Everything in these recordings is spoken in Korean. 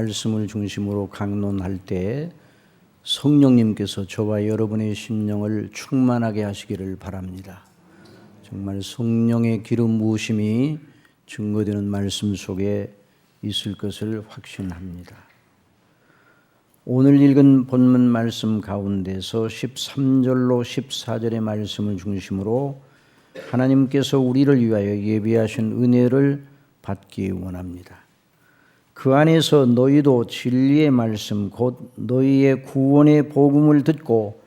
말씀을 중심으로 강론할 때 성령님께서 저와 여러분의 심령을 충만하게 하시기를 바랍니다. 정말 성령의 기름 부으심이 증거되는 말씀 속에 있을 것을 확신합니다. 오늘 읽은 본문 말씀 가운데서 13절로 14절의 말씀을 중심으로 하나님께서 우리를 위하여 예비하신 은혜를 받기 원합니다. 그 안에서 너희도 진리의 말씀 곧 너희의 구원의 복음을 듣고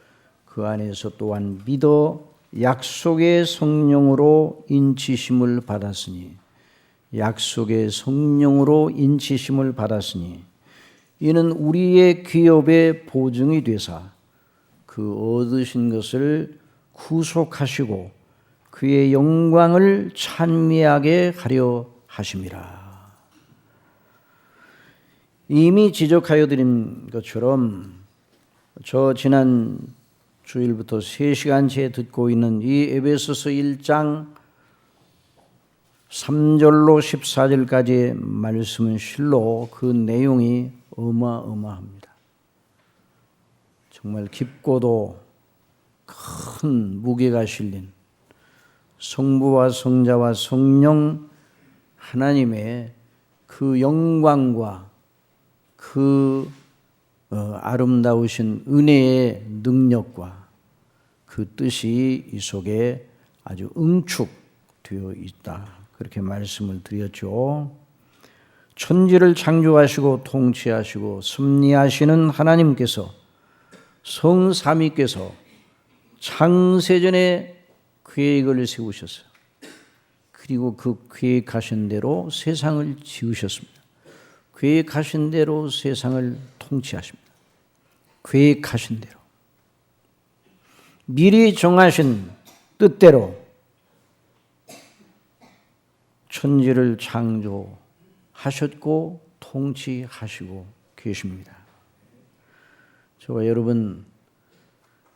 그 안에서 또한 믿어 약속의 성령으로 인치심을 받았으니 이는 우리의 기업의 보증이 되사 그 얻으신 것을 구속하시고 그의 영광을 찬미하게 하려 하심이라. 이미 지적하여 드린 것처럼 저 지난 주일부터 3시간째 듣고 있는 이 에베소서 1장 3절로 14절까지의 말씀은 실로 그 내용이 어마어마합니다. 정말 깊고도 큰 무게가 실린 성부와 성자와 성령 하나님의 그 영광과 그 아름다우신 은혜의 능력과 그 뜻이 이 속에 아주 응축되어 있다. 그렇게 말씀을 드렸죠. 천지를 창조하시고 통치하시고 섭리하시는 하나님께서 성삼위께서 창세전에 계획을 세우셨어요. 그리고 그 계획하신 대로 세상을 지으셨습니다. 계획하신 대로 세상을 통치하십니다. 계획하신 대로 미리 정하신 뜻대로 천지를 창조하셨고 통치하시고 계십니다. 저와 여러분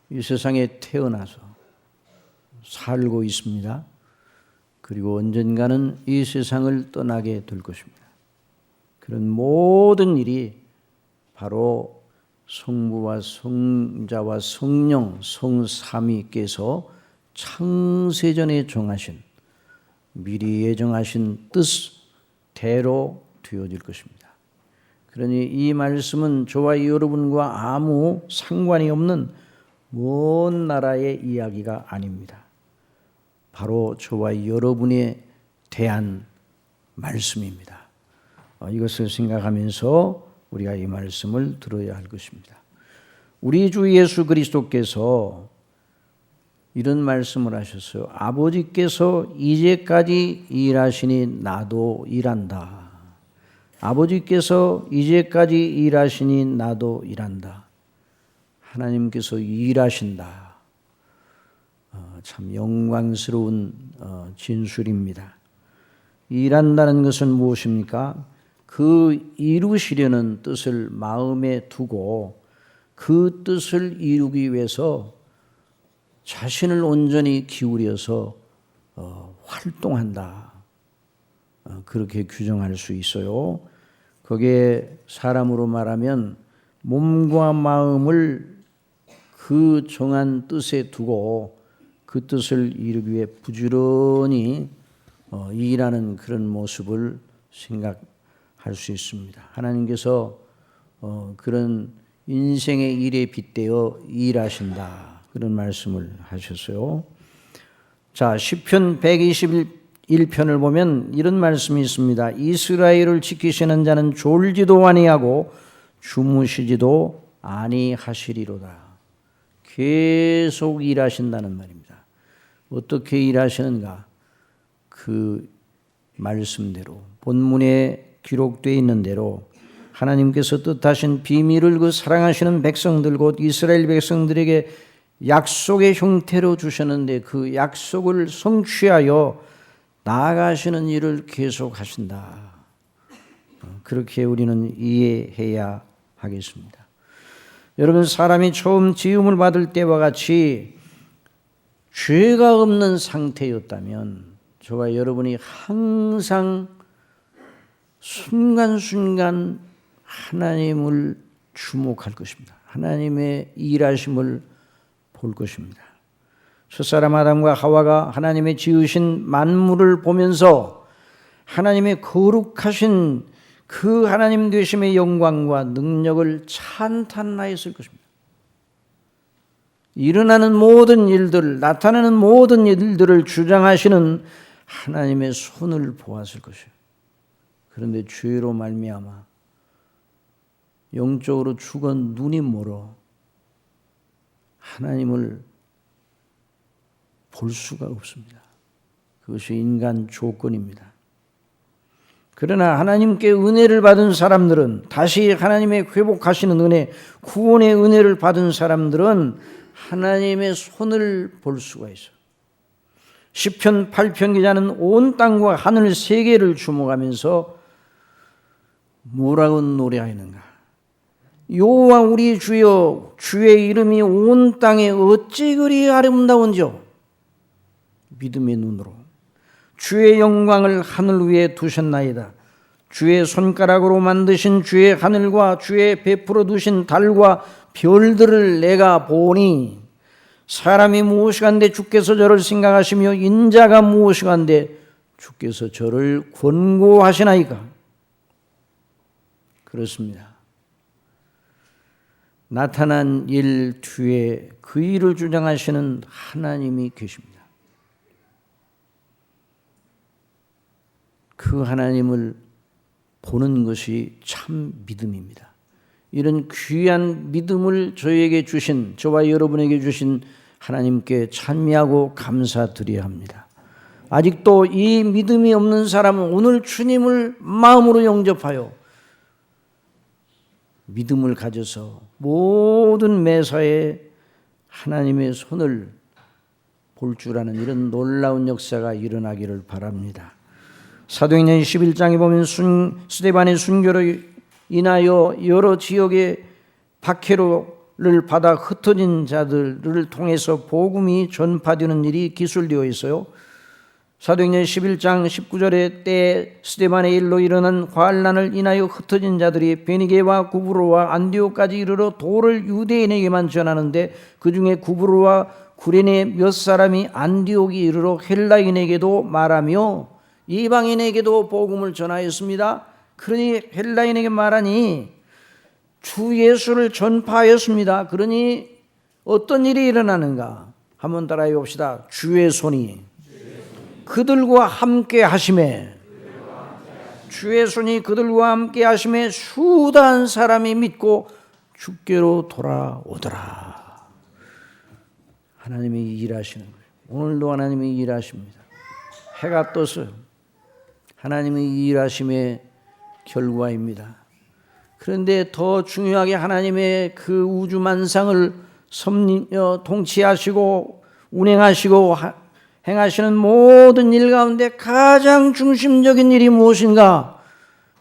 이 세상에 태어나서 살고 있습니다. 그리고 언젠가는 이 세상을 떠나게 될 것입니다. 그런 모든 일이 바로 성부와 성자와 성령 성삼위께서 창세전에 정하신 미리 예정하신 뜻대로 되어질 것입니다. 그러니 이 말씀은 저와 여러분과 아무 상관이 없는 먼 나라의 이야기가 아닙니다. 바로 저와 여러분에 대한 말씀입니다. 이것을 생각하면서 우리가 이 말씀을 들어야 할 것입니다. 우리 주 예수 그리스도께서 이런 말씀을 하셨어요. 아버지께서 이제까지 일하시니 나도 일한다. 아버지께서 이제까지 일하시니 나도 일한다. 하나님께서 일하신다. 참 영광스러운 진술입니다. 일한다는 것은 무엇입니까? 그 이루시려는 뜻을 마음에 두고 그 뜻을 이루기 위해서 자신을 온전히 기울여서 활동한다. 그렇게 규정할 수 있어요. 거기에 사람으로 말하면 몸과 마음을 그 정한 뜻에 두고 그 뜻을 이루기 위해 부지런히 일하는 그런 모습을 생각할 수 있습니다. 하나님께서 그런 인생의 일에 빗대어 일하신다. 그런 말씀을 하셨어요. 자, 시편 121편을 보면 이런 말씀이 있습니다. 이스라엘을 지키시는 자는 졸지도 아니하고 주무시지도 아니하시리로다. 계속 일하신다는 말입니다. 어떻게 일하시는가? 그 말씀대로 본문에 기록되어 있는 대로 하나님께서 뜻하신 비밀을 그 사랑하시는 백성들 곧 이스라엘 백성들에게 약속의 형태로 주셨는데 그 약속을 성취하여 나아가시는 일을 계속하신다. 그렇게 우리는 이해해야 하겠습니다. 여러분, 사람이 처음 지음을 받을 때와 같이 죄가 없는 상태였다면 저와 여러분이 항상 순간순간 하나님을 주목할 것입니다. 하나님의 일하심을 볼 것입니다. 첫사람 아담과 하와가 하나님의 지으신 만물을 보면서 하나님의 거룩하신 그 하나님 되심의 영광과 능력을 찬탄하였을 것입니다. 일어나는 모든 일들, 나타나는 모든 일들을 주장하시는 하나님의 손을 보았을 것이에요. 그런데 죄로 말미암아 영적으로 죽은 눈이 멀어 하나님을 볼 수가 없습니다. 그것이 인간 조건입니다. 그러나 하나님께 은혜를 받은 사람들은, 다시 하나님의 회복하시는 은혜, 구원의 은혜를 받은 사람들은 하나님의 손을 볼 수가 있어요. 시편 8편 기자는 온 땅과 하늘 세 개를 주목하면서 뭐라고 노래하였는가? 여호와 우리 주여, 주의 이름이 온 땅에 어찌 그리 아름다운지요. 믿음의 눈으로 주의 영광을 하늘 위에 두셨나이다. 주의 손가락으로 만드신 주의 하늘과 주의 베풀어 두신 달과 별들을 내가 보니, 사람이 무엇이간데 주께서 저를 생각하시며 인자가 무엇이간데 주께서 저를 권고하시나이까. 그렇습니다. 나타난 일 뒤에 그 일을 주장하시는 하나님이 계십니다. 그 하나님을 보는 것이 참 믿음입니다. 이런 귀한 믿음을 저에게 주신, 저와 여러분에게 주신 하나님께 찬미하고 감사드려야 합니다. 아직도 이 믿음이 없는 사람은 오늘 주님을 마음으로 영접하여 믿음을 가져서 모든 매사에 하나님의 손을 볼 줄 아는 이런 놀라운 역사가 일어나기를 바랍니다. 사도행전 11장에 보면 스데반의 순교로 인하여 여러 지역의 박해를 받아 흩어진 자들을 통해서 복음이 전파되는 일이 기술되어 있어요. 사도행전 11장 19절에 때 스데반의 일로 일어난 환난을 인하여 흩어진 자들이 베니게와 구브로와 안디옥까지 이르러 도를 유대인에게만 전하는데, 그 중에 구브로와 구레네 몇 사람이 안디옥이 이르러 헬라인에게도 말하며 이방인에게도 복음을 전하였습니다. 그러니 헬라인에게 말하니 주 예수를 전파하였습니다. 그러니 어떤 일이 일어나는가? 한번 따라해 봅시다. 주의 손이 그들과 함께 하심에, 주의 손이 그들과 함께 하심에 수단 사람이 믿고 주께로 돌아오더라. 하나님이 일하시는 거예요. 오늘도 하나님이 일하십니다. 해가 떠서 하나님의 일하심의 결과입니다. 그런데 더 중요하게 하나님의 그 우주 만상을 통치하시고 운행하시고 행하시는 모든 일 가운데 가장 중심적인 일이 무엇인가?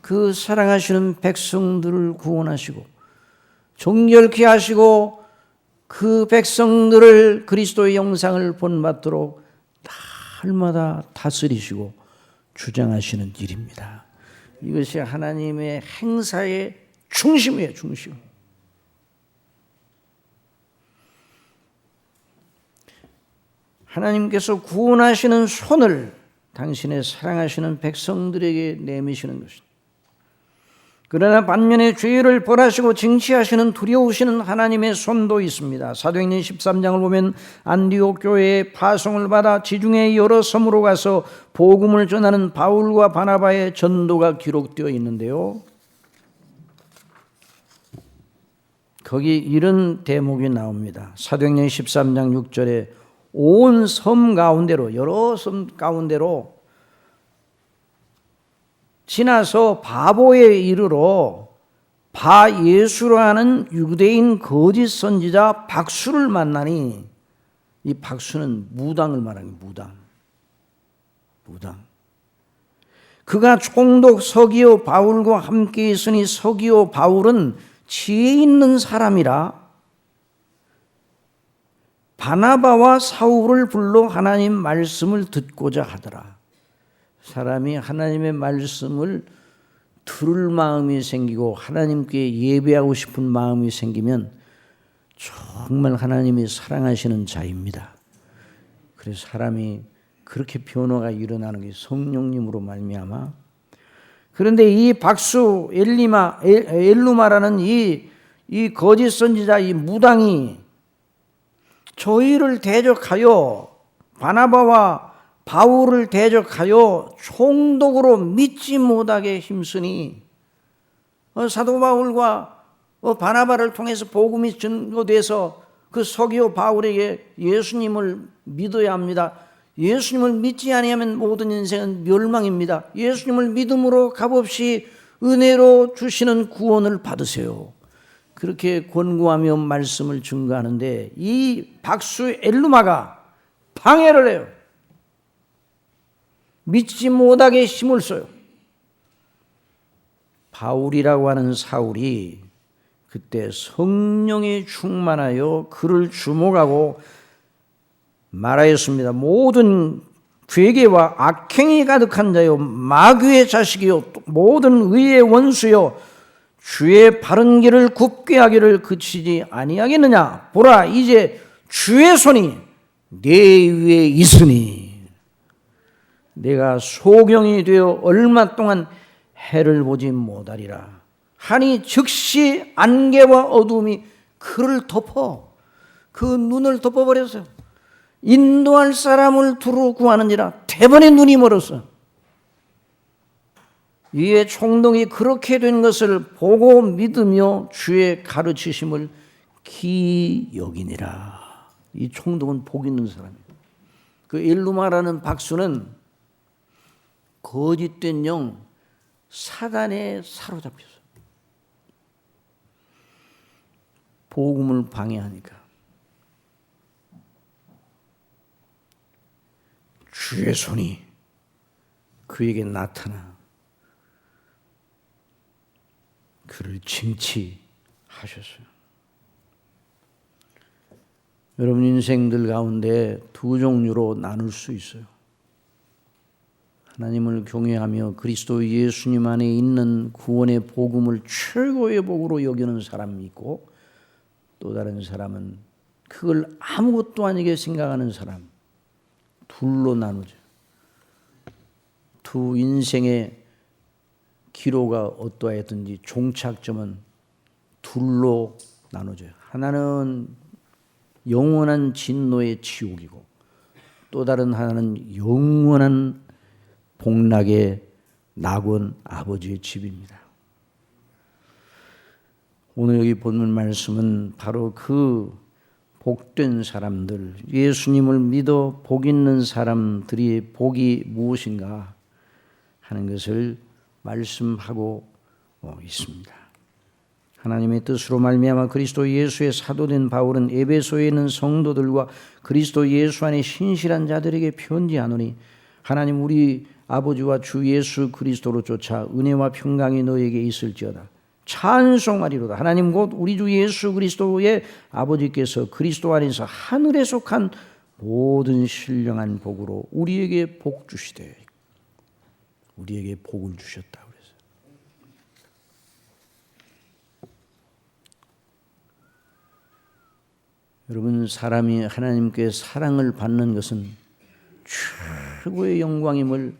그 사랑하시는 백성들을 구원하시고 정결케 하시고 그 백성들을 그리스도의 영상을 본받도록 날마다 다스리시고 주장하시는 일입니다. 이것이 하나님의 행사의 중심이에요. 중심. 하나님께서 구원하시는 손을 당신의 사랑하시는 백성들에게 내미시는 것입니다. 그러나 반면에 죄를 벌하시고 징치하시는 두려우시는 하나님의 손도 있습니다. 사도행전 13장을 보면 안디옥 교회에 파송을 받아 지중해 여러 섬으로 가서 복음을 전하는 바울과 바나바의 전도가 기록되어 있는데요. 거기 이런 대목이 나옵니다. 사도행전 13장 6절에 온 섬 가운데로, 여러 섬 가운데로 지나서 바보에 이르러 바 예수라는 유대인 거짓 선지자 박수를 만나니, 이 박수는 무당을 말하는 무당. 그가 총독 서기오 바울과 함께 있으니 서기오 바울은 지혜 있는 사람이라 바나바와 사울을 불러 하나님 말씀을 듣고자 하더라. 사람이 하나님의 말씀을 들을 마음이 생기고 하나님께 예배하고 싶은 마음이 생기면 정말 하나님이 사랑하시는 자입니다. 그래서 사람이 그렇게 변화가 일어나는 게 성령님으로 말미암아. 그런데 이 박수 엘루마라는 이 거짓 선지자, 이 무당이 저희를 대적하여 바나바와 바울을 대적하여 총독으로 믿지 못하게 힘쓰니 사도 바울과 바나바를 통해서 복음이 전도돼서 그 서기오 바울에게 예수님을 믿어야 합니다. 예수님을 믿지 아니하면 모든 인생은 멸망입니다. 예수님을 믿음으로 값없이 은혜로 주시는 구원을 받으세요. 그렇게 권고하며 말씀을 증거하는데 이 박수 엘루마가 방해를 해요. 믿지 못하게 힘을 써요. 바울이라고 하는 사울이 그때 성령에 충만하여 그를 주목하고 말하였습니다. 모든 괴계와 악행이 가득한 자요 마귀의 자식이요 모든 의의 원수요 주의 바른 길을 굽게 하기를 그치지 아니하겠느냐. 보라 이제 주의 손이 내 위에 있으니 내가 소경이 되어 얼마 동안 해를 보지 못하리라 하니 즉시 안개와 어두움이 그를 덮어 그 눈을 덮어버렸어요. 인도할 사람을 두루 구하느니라 대번에 눈이 멀었어. 이에 총독이 그렇게 된 것을 보고 믿으며 주의 가르치심을 기이 여기니라. 이 총독은 복 있는 사람이에요. 그 엘루마라는 박수는 거짓된 영 사단에 사로잡혔어요. 복음을 방해하니까. 주의 손이 그에게 나타나 그를 징치하셨어요. 여러분 인생들 가운데 두 종류로 나눌 수 있어요. 하나님을 경외하며 그리스도 예수님 안에 있는 구원의 복음을 최고의 복으로 여기는 사람이 있고 또 다른 사람은 그걸 아무것도 아니게 생각하는 사람. 둘로 나누죠. 두 인생의 기로가 어떠하든지 종착점은 둘로 나누죠. 하나는 영원한 진노의 지옥이고 또 다른 하나는 영원한 복락의 낙원 아버지의 집입니다. 오늘 여기 본문 말씀은 바로 그 복된 사람들, 예수님을 믿어 복 있는 사람들이 복이 무엇인가 하는 것을 말씀하고 있습니다. 하나님의 뜻으로 말미암아 그리스도 예수의 사도된 바울은 에베소에 있는 성도들과 그리스도 예수 안에 신실한 자들에게 편지하노니 하나님 우리 아버지와 주 예수 그리스도로 쫓아 은혜와 평강이 너에게 있을지어다. 찬송하리로다. 하나님 곧 우리 주 예수 그리스도의 아버지께서 그리스도 안에서 하늘에 속한 모든 신령한 복으로 우리에게 복 주시되 우리에게 복을 주셨다. 그래서 여러분 사람이 하나님께 사랑을 받는 것은 최고의 영광임을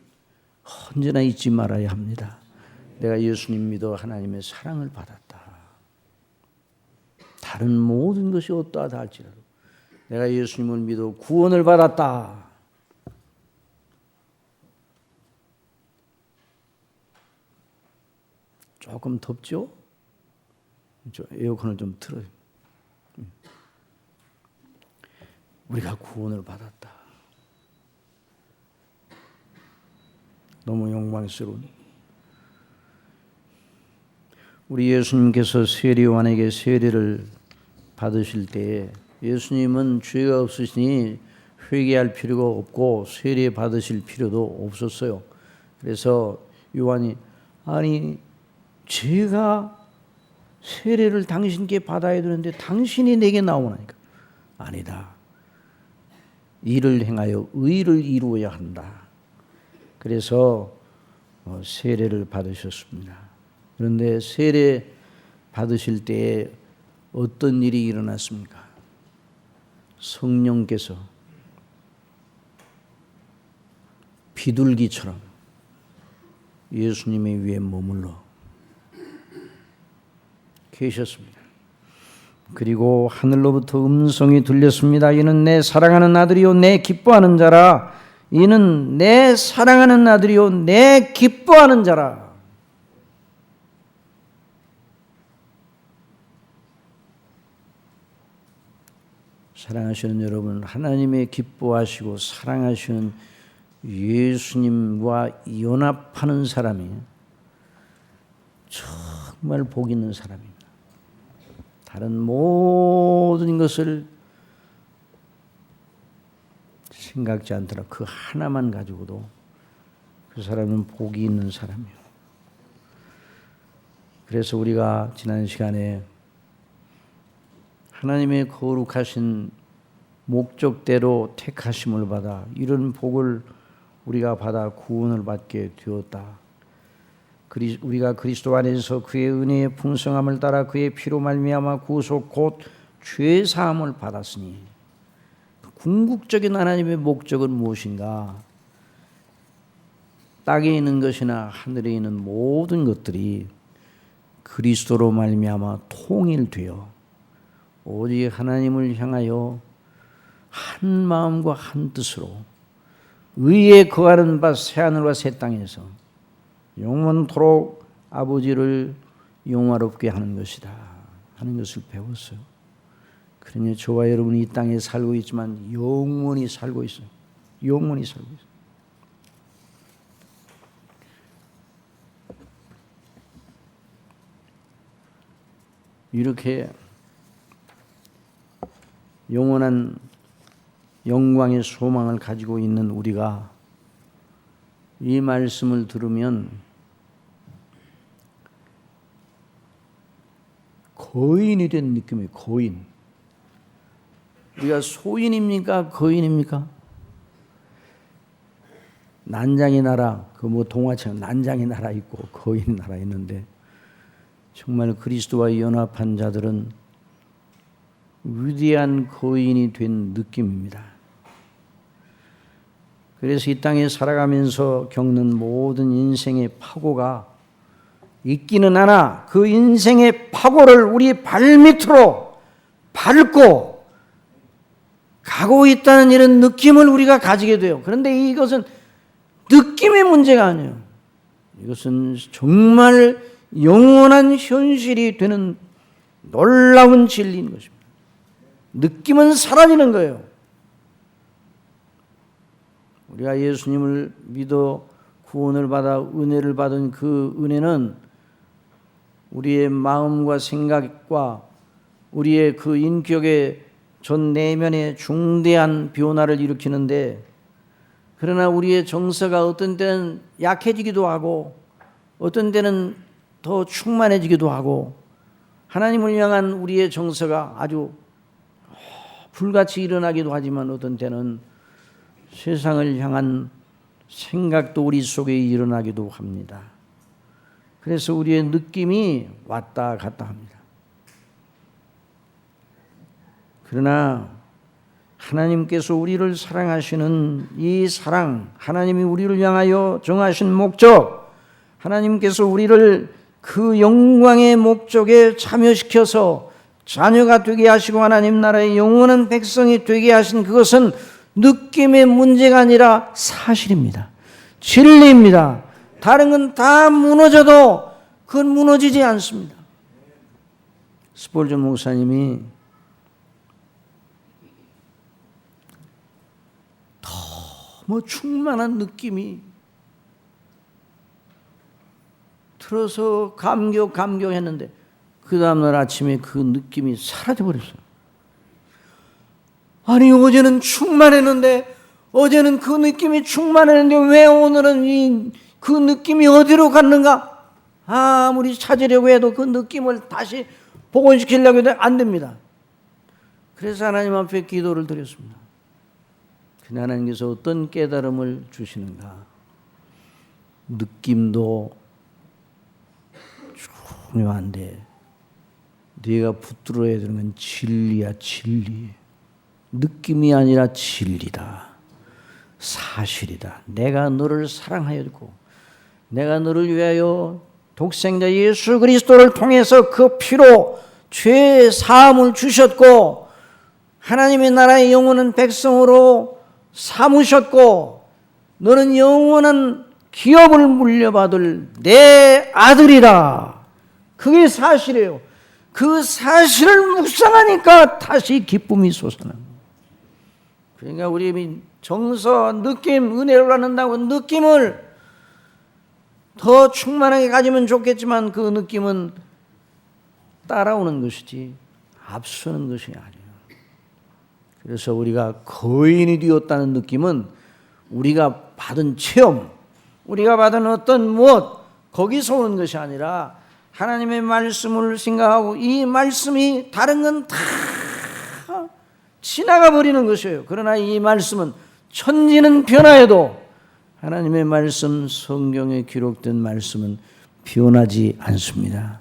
언제나 잊지 말아야 합니다. 내가 예수님 믿어 하나님의 사랑을 받았다. 다른 모든 것이 어떠하다 할지라도 내가 예수님을 믿어 구원을 받았다. 조금 덥죠? 저 에어컨을 좀 틀어요. 우리가 구원을 받았다. 너무 영광스러운. 우리 예수님께서 세리요한에게 세례를 받으실 때에 예수님은 죄가 없으시니 회개할 필요가 없고 세례 받으실 필요도 없었어요. 그래서 요한이 아니 제가 세례를 당신께 받아야 되는데 당신이 내게 나오나니까 아니다. 일을 행하여 의를 이루어야 한다. 그래서 세례를 받으셨습니다. 그런데 세례 받으실 때에 어떤 일이 일어났습니까? 성령께서 비둘기처럼 예수님의 위에 머물러 계셨습니다. 그리고 하늘로부터 음성이 들렸습니다. 이는 내 사랑하는 아들이요 내 기뻐하는 자라. 이는 내 사랑하는 아들이요 내 기뻐하는 자라. 사랑하시는 여러분, 하나님의 기뻐하시고 사랑하시는 예수님과 연합하는 사람이 정말 복 있는 사람입니다. 다른 모든 것을 생각지 않더라. 그 하나만 가지고도 그 사람은 복이 있는 사람이에요. 그래서 우리가 지난 시간에 하나님의 거룩하신 목적대로 택하심을 받아 이런 복을 우리가 받아 구원을 받게 되었다. 우리가 그리스도 안에서 그의 은혜의 풍성함을 따라 그의 피로 말미암아 구속 곧 죄 사함을 받았으니 궁극적인 하나님의 목적은 무엇인가? 땅에 있는 것이나 하늘에 있는 모든 것들이 그리스도로 말미암아 통일되어 오직 하나님을 향하여 한 마음과 한 뜻으로 의에 거하는 바 새하늘과 새 땅에서 영원토록 아버지를 영화롭게 하는 것이다 하는 것을 배웠어요. 그러니 저와 여러분이 이 땅에 살고 있지만 영원히 살고 있어요. 영원히 살고 있어요. 이렇게 영원한 영광의 소망을 가지고 있는 우리가 이 말씀을 들으면 거인이 된 느낌이에요. 거인. 우리가 소인입니까? 거인입니까? 난장의 나라, 그 뭐 동화처럼 난장의 나라 있고 거인 나라 있는데 정말 그리스도와 연합한 자들은 위대한 거인이 된 느낌입니다. 그래서 이 땅에 살아가면서 겪는 모든 인생의 파고가 있기는 하나 그 인생의 파고를 우리 발밑으로 밟고 가고 있다는 이런 느낌을 우리가 가지게 돼요. 그런데 이것은 느낌의 문제가 아니에요. 이것은 정말 영원한 현실이 되는 놀라운 진리인 것입니다. 느낌은 사라지는 거예요. 우리가 예수님을 믿어 구원을 받아 은혜를 받은 그 은혜는 우리의 마음과 생각과 우리의 그 인격의 전 내면에 중대한 변화를 일으키는데 그러나 우리의 정서가 어떤 때는 약해지기도 하고 어떤 때는 더 충만해지기도 하고 하나님을 향한 우리의 정서가 아주 불같이 일어나기도 하지만 어떤 때는 세상을 향한 생각도 우리 속에 일어나기도 합니다. 그래서 우리의 느낌이 왔다 갔다 합니다. 그러나 하나님께서 우리를 사랑하시는 이 사랑, 하나님이 우리를 향하여 정하신 목적, 하나님께서 우리를 그 영광의 목적에 참여시켜서 자녀가 되게 하시고 하나님 나라의 영원한 백성이 되게 하신 그것은 느낌의 문제가 아니라 사실입니다. 진리입니다. 다른 건 다 무너져도 그건 무너지지 않습니다. 스폴전 목사님이 너무 충만한 느낌이 들어서 감격했는데 그 다음날 아침에 그 느낌이 사라져버렸어요. 아니 어제는 충만했는데 어제는 그 느낌이 충만했는데 왜 오늘은 그 느낌이 어디로 갔는가? 아무리 찾으려고 해도 그 느낌을 다시 복원시키려고 해도 안 됩니다. 그래서 하나님 앞에 기도를 드렸습니다. 근데 하나님께서 어떤 깨달음을 주시는가? 느낌도 중요한데 네가 붙들어야 되는 건 진리야, 진리. 느낌이 아니라 진리다. 사실이다. 내가 너를 사랑하였고 내가 너를 위하여 독생자 예수 그리스도를 통해서 그 피로 죄 사함을 주셨고 하나님의 나라의 영원한 백성으로 삼으셨고 너는 영원한 기업을 물려받을 내 아들이라. 그게 사실이에요. 그 사실을 묵상하니까 다시 기쁨이 솟아납니다. 그러니까 우리 정서, 느낌, 은혜를 받는다고 느낌을 더 충만하게 가지면 좋겠지만 그 느낌은 따라오는 것이지 앞서는 것이 아니에요. 그래서 우리가 거인이 되었다는 느낌은 우리가 받은 체험, 우리가 받은 어떤 무엇 거기서 오는 것이 아니라 하나님의 말씀을 생각하고 이 말씀이 다른 건 다 지나가 버리는 것이에요. 그러나 이 말씀은 천지는 변화해도 하나님의 말씀, 성경에 기록된 말씀은 변하지 않습니다.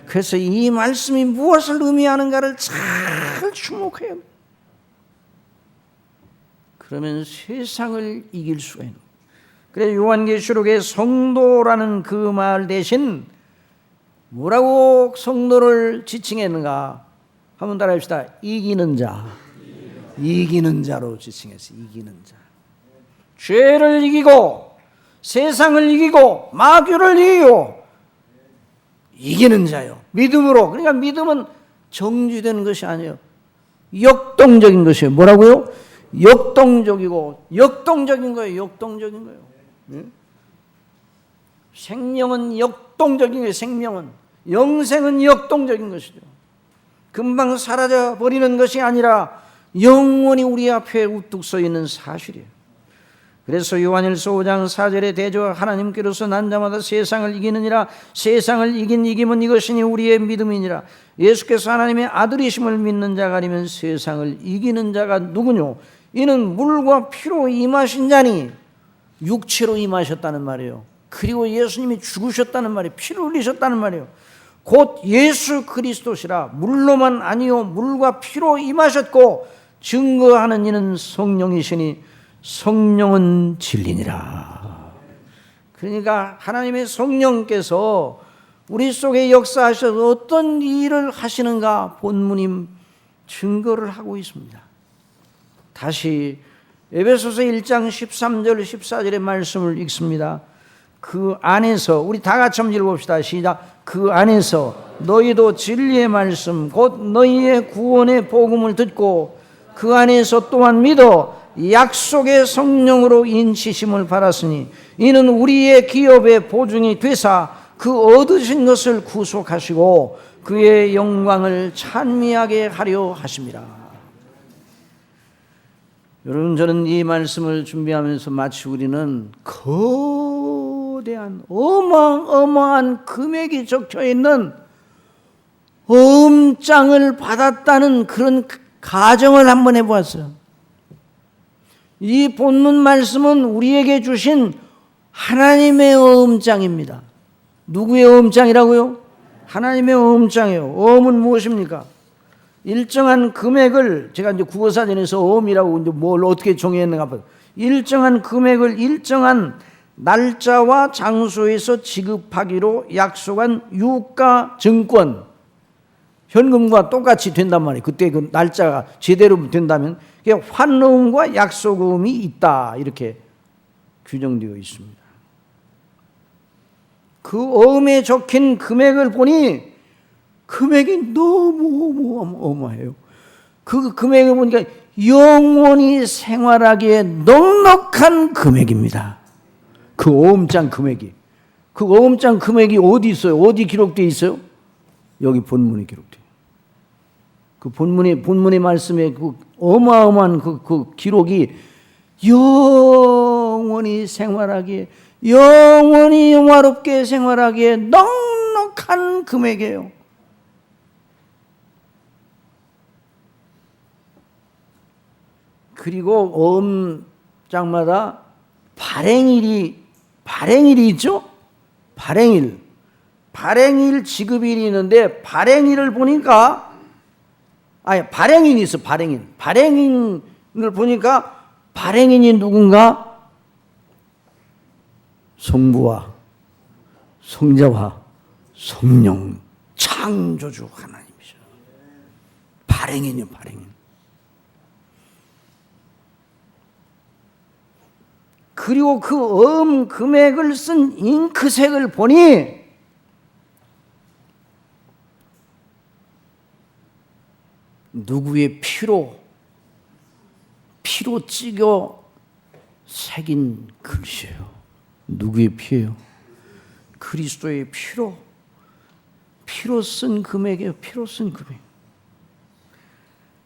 그래서 이 말씀이 무엇을 의미하는가를 잘 주목해야 합니다. 그러면 세상을 이길 수가 있는 거예요. 그래서 요한계시록의 성도라는 그 말 대신 뭐라고 성도를 지칭했는가? 한번 따라합시다. 이기는 자. 이기는 자로 지칭했어요. 이기는 자. 죄를 이기고 세상을 이기고 마귀를 이기고 이기는 자요. 믿음으로. 그러니까 믿음은 정지되는 것이 아니에요. 역동적인 것이에요. 뭐라고요? 역동적인 거예요. 역동적인 거예요. 네? 생명은 역동적인 거예요. 생명은. 영생은 역동적인 것이죠. 금방 사라져 버리는 것이 아니라 영원히 우리 앞에 우뚝 서 있는 사실이에요. 그래서 요한일서 5장 4절에 대저 하나님께로서 난 자마다 세상을 이기느니라. 세상을 이긴 이김은 이것이니 우리의 믿음이니라. 예수께서 하나님의 아들이심을 믿는 자가 아니면 세상을 이기는 자가 누구뇨? 이는 물과 피로 임하신 자니 육체로 임하셨다는 말이에요. 그리고 예수님이 죽으셨다는 말이에요. 피를 흘리셨다는 말이에요. 곧 예수 그리스도시라. 물로만 아니요 물과 피로 임하셨고 증거하는 이는 성령이시니 성령은 진리니라. 그러니까 하나님의 성령께서 우리 속에 역사하셔서 어떤 일을 하시는가 본문이 증거를 하고 있습니다. 다시 에베소서 1장 13절 14절의 말씀을 읽습니다. 그 안에서 우리 다 같이 한번 읽어봅시다. 시작. 그 안에서 너희도 진리의 말씀 곧 너희의 구원의 복음을 듣고 그 안에서 또한 믿어 약속의 성령으로 인치심을 받았으니 이는 우리의 기업의 보증이 되사 그 얻으신 것을 구속하시고 그의 영광을 찬미하게 하려 하심이라. 여러분, 저는 이 말씀을 준비하면서 마치 우리는 거대한 어마어마한 금액이 적혀있는 어음장을 받았다는 그런 가정을 한번 해보았어요. 이 본문 말씀은 우리에게 주신 하나님의 어음장입니다. 누구의 어음장이라고요? 하나님의 어음장이에요. 어음은 무엇입니까? 일정한 금액을 제가 이제 국어사전에서 어음이라고 이제 뭘 어떻게 정의했는가 봐요. 일정한 금액을 일정한 날짜와 장소에서 지급하기로 약속한 유가 증권, 현금과 똑같이 된단 말이에요. 그때 그 날짜가 제대로 된다면 환어음과 약속음이 있다 이렇게 규정되어 있습니다. 그 어음에 적힌 금액을 보니 금액이 너무 어마어마해요. 그 금액을 보니까 영원히 생활하기에 넉넉한 금액입니다. 그 어음장 금액이. 그 어음장 금액이 어디 있어요? 어디 기록되어 있어요? 여기 본문에 기록돼요. 그 본문의 말씀에 그 어마어마한 그 기록이 영원히 생활하기에, 영원히 영화롭게 생활하기에 넉넉한 금액이에요. 그리고 어음장마다 발행일이 있죠? 발행일. 발행일 지급일이 있는데 발행일을 보니까 발행인이 있어. 발행인을 보니까 발행인이 누군가? 성부와 성자와 성령 창조주 하나님이죠. 발행인이요, 발행인. 그리고 그 금액을 쓴 잉크색을 보니 누구의 피로 찍어 새긴 글씨예요. 누구의 피예요? 그리스도의 피로 쓴 금액이에요. 피로 쓴 금액.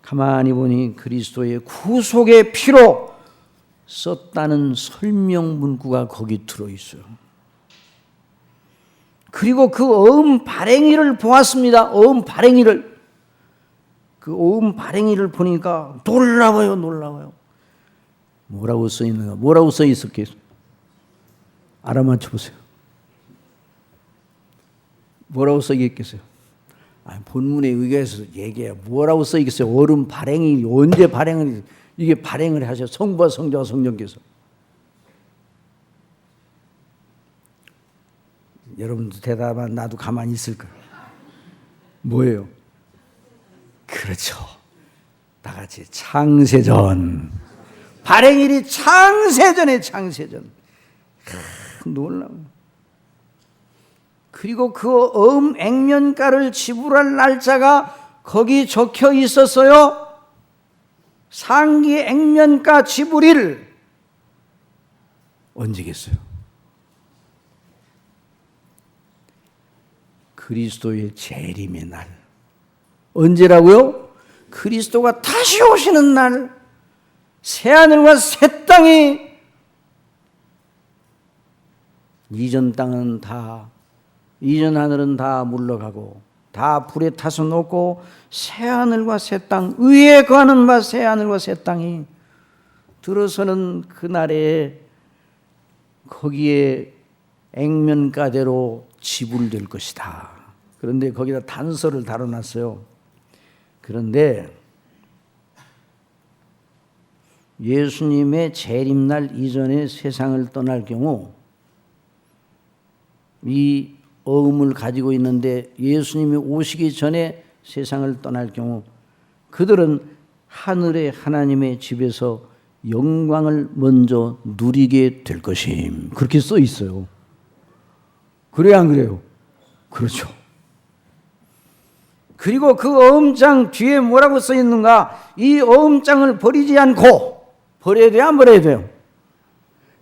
가만히 보니 그리스도의 구속의 피로 썼다는 설명 문구가 거기 들어있어요. 그리고 그 발행일을 보았습니다. 발행일을. 그 발행일을 보니까 놀라워요. 뭐라고 써 있는가? 뭐라고 써 있었겠어요? 알아맞혀 보세요. 뭐라고 써 있겠어요? 본문에 의거해서 얘기해요. 뭐라고 써 있겠어요? 발행일이 언제 발행을 이게 발행을 하셔? 성부와 성자와 성령께서. 여러분도 대답하면 나도 가만히 있을 거예요. 뭐예요? 그렇죠. 다 같이 창세전. 발행일이 창세전에 창세전. 놀라워. 그리고 그 액면가를 지불할 날짜가 거기 적혀 있었어요. 상기 액면가 지불일. 언제겠어요? 그리스도의 재림의 날. 언제라고요? 그리스도가 다시 오시는 날. 새하늘과 새 땅이, 이전 하늘은 다 물러가고 다 불에 타서 녹고 새하늘과 새 땅, 위에 거하는 바 새하늘과 새 땅이 들어서는 그날에 거기에 액면가대로 지불될 것이다. 그런데 거기다 단서를 달아놨어요. 그런데 예수님의 재림날 이전에 세상을 떠날 경우 이 어음을 가지고 있는데 예수님이 오시기 전에 세상을 떠날 경우 그들은 하늘의 하나님의 집에서 영광을 먼저 누리게 될 것임. 그렇게 써 있어요. 그래요, 안 그래요? 그렇죠. 그리고 그 어음장 뒤에 뭐라고 써 있는가? 이 어음장을 버리지 않고, 버려야 돼요, 안 버려야 돼요?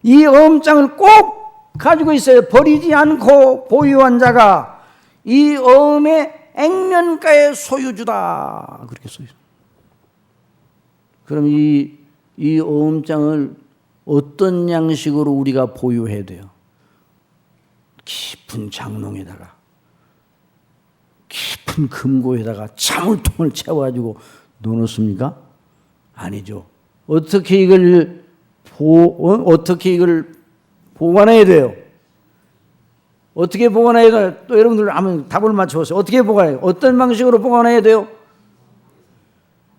이 어음장을 꼭 가지고 있어요. 버리지 않고 보유한 자가 이 어음의 액면가의 소유주다. 그렇게 써 있어요. 그럼 이 어음장을 어떤 양식으로 우리가 보유해야 돼요? 깊은 장롱에다가, 깊은 금고에다가 자물통을 채워가지고 넣어놓습니까? 아니죠. 어떻게 이걸 보관해야 돼요? 어떻게 보관해야 돼요? 또 여러분들 한번 답을 맞춰보세요. 어떻게 보관해요? 어떤 방식으로 보관해야 돼요?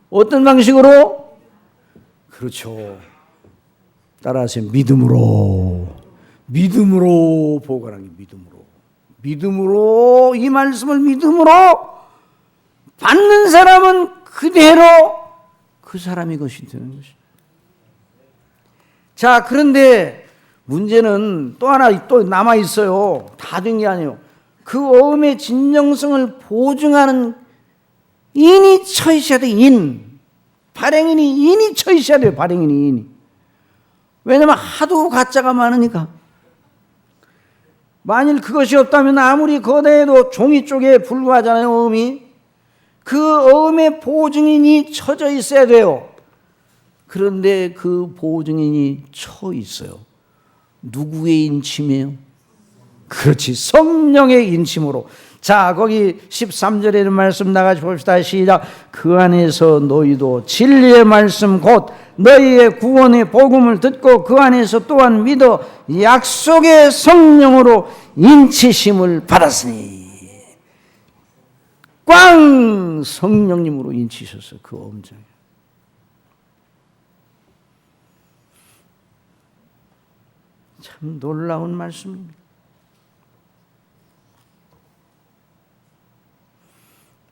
어떤 방식으로? 그렇죠. 따라하세요. 믿음으로 보관하기. 믿음으로 이 말씀을 믿음으로 받는 사람은 그대로 그 사람이 것이 되는 것입니다. 자, 그런데 문제는 또 하나 또 남아 있어요. 다 된 게 아니에요. 그 어음의 진정성을 보증하는 인이 처 있어야 돼. 인이 처 있어야 돼요. 인이. 왜냐면 하도 가짜가 많으니까. 만일 그것이 없다면 아무리 거대해도 종이 쪽에 불과하잖아요. 어음이. 그 어음의 보증인이 쳐져 있어야 돼요. 그런데 그 보증인이 처 있어요. 누구의 인침이에요? 그렇지, 성령의 인침으로. 자, 거기 13절에 있는 말씀 나가서 봅시다. 시작. 그 안에서 너희도 진리의 말씀 곧 너희의 구원의 복음을 듣고 그 안에서 또한 믿어 약속의 성령으로 인치심을 받았으니. 꽝! 성령님으로 인치셨어, 그 엄정에. 참 놀라운 말씀입니다.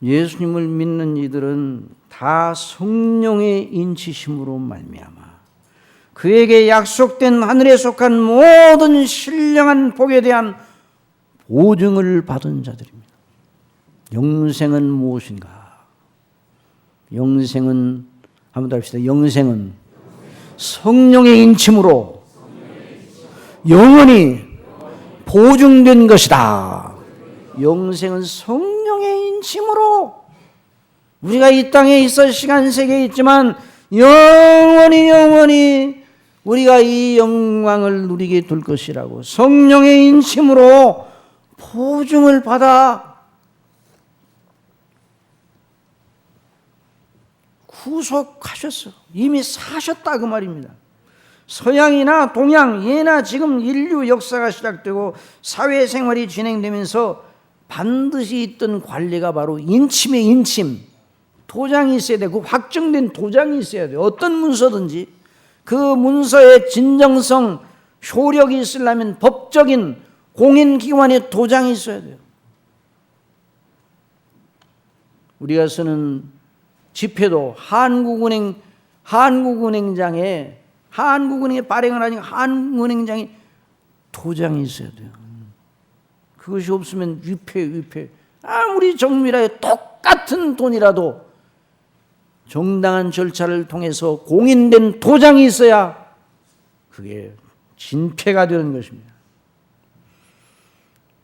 예수님을 믿는 이들은 다 성령의 인치심으로 말미암아 그에게 약속된 하늘에 속한 모든 신령한 복에 대한 보증을 받은 자들입니다. 영생은 무엇인가? 영생은 한번 더 합시다. 영생은 성령의 인침으로 영원히 보증된 것이다. 영생은 성령의 인침으로 우리가 이 땅에 있어 시간 세계에 있지만 영원히 우리가 이 영광을 누리게 될 것이라고 성령의 인침으로 보증을 받아 구속하셨어. 이미 사셨다 그 말입니다. 서양이나 동양, 예나 지금 인류 역사가 시작되고 사회생활이 진행되면서 반드시 있던 관리가 바로 인침의 인침. 도장이 있어야 돼. 그 확정된 도장이 있어야 돼. 어떤 문서든지 그 문서의 진정성, 효력이 있으려면 법적인 공인기관의 도장이 있어야 돼요. 우리가 쓰는 지폐도 한국은행장에 발행을 하니까 한국은행장에 도장이 있어야 돼요. 그것이 없으면 위패. 아무리 정밀하게 똑같은 돈이라도 정당한 절차를 통해서 공인된 도장이 있어야 그게 진폐가 되는 것입니다.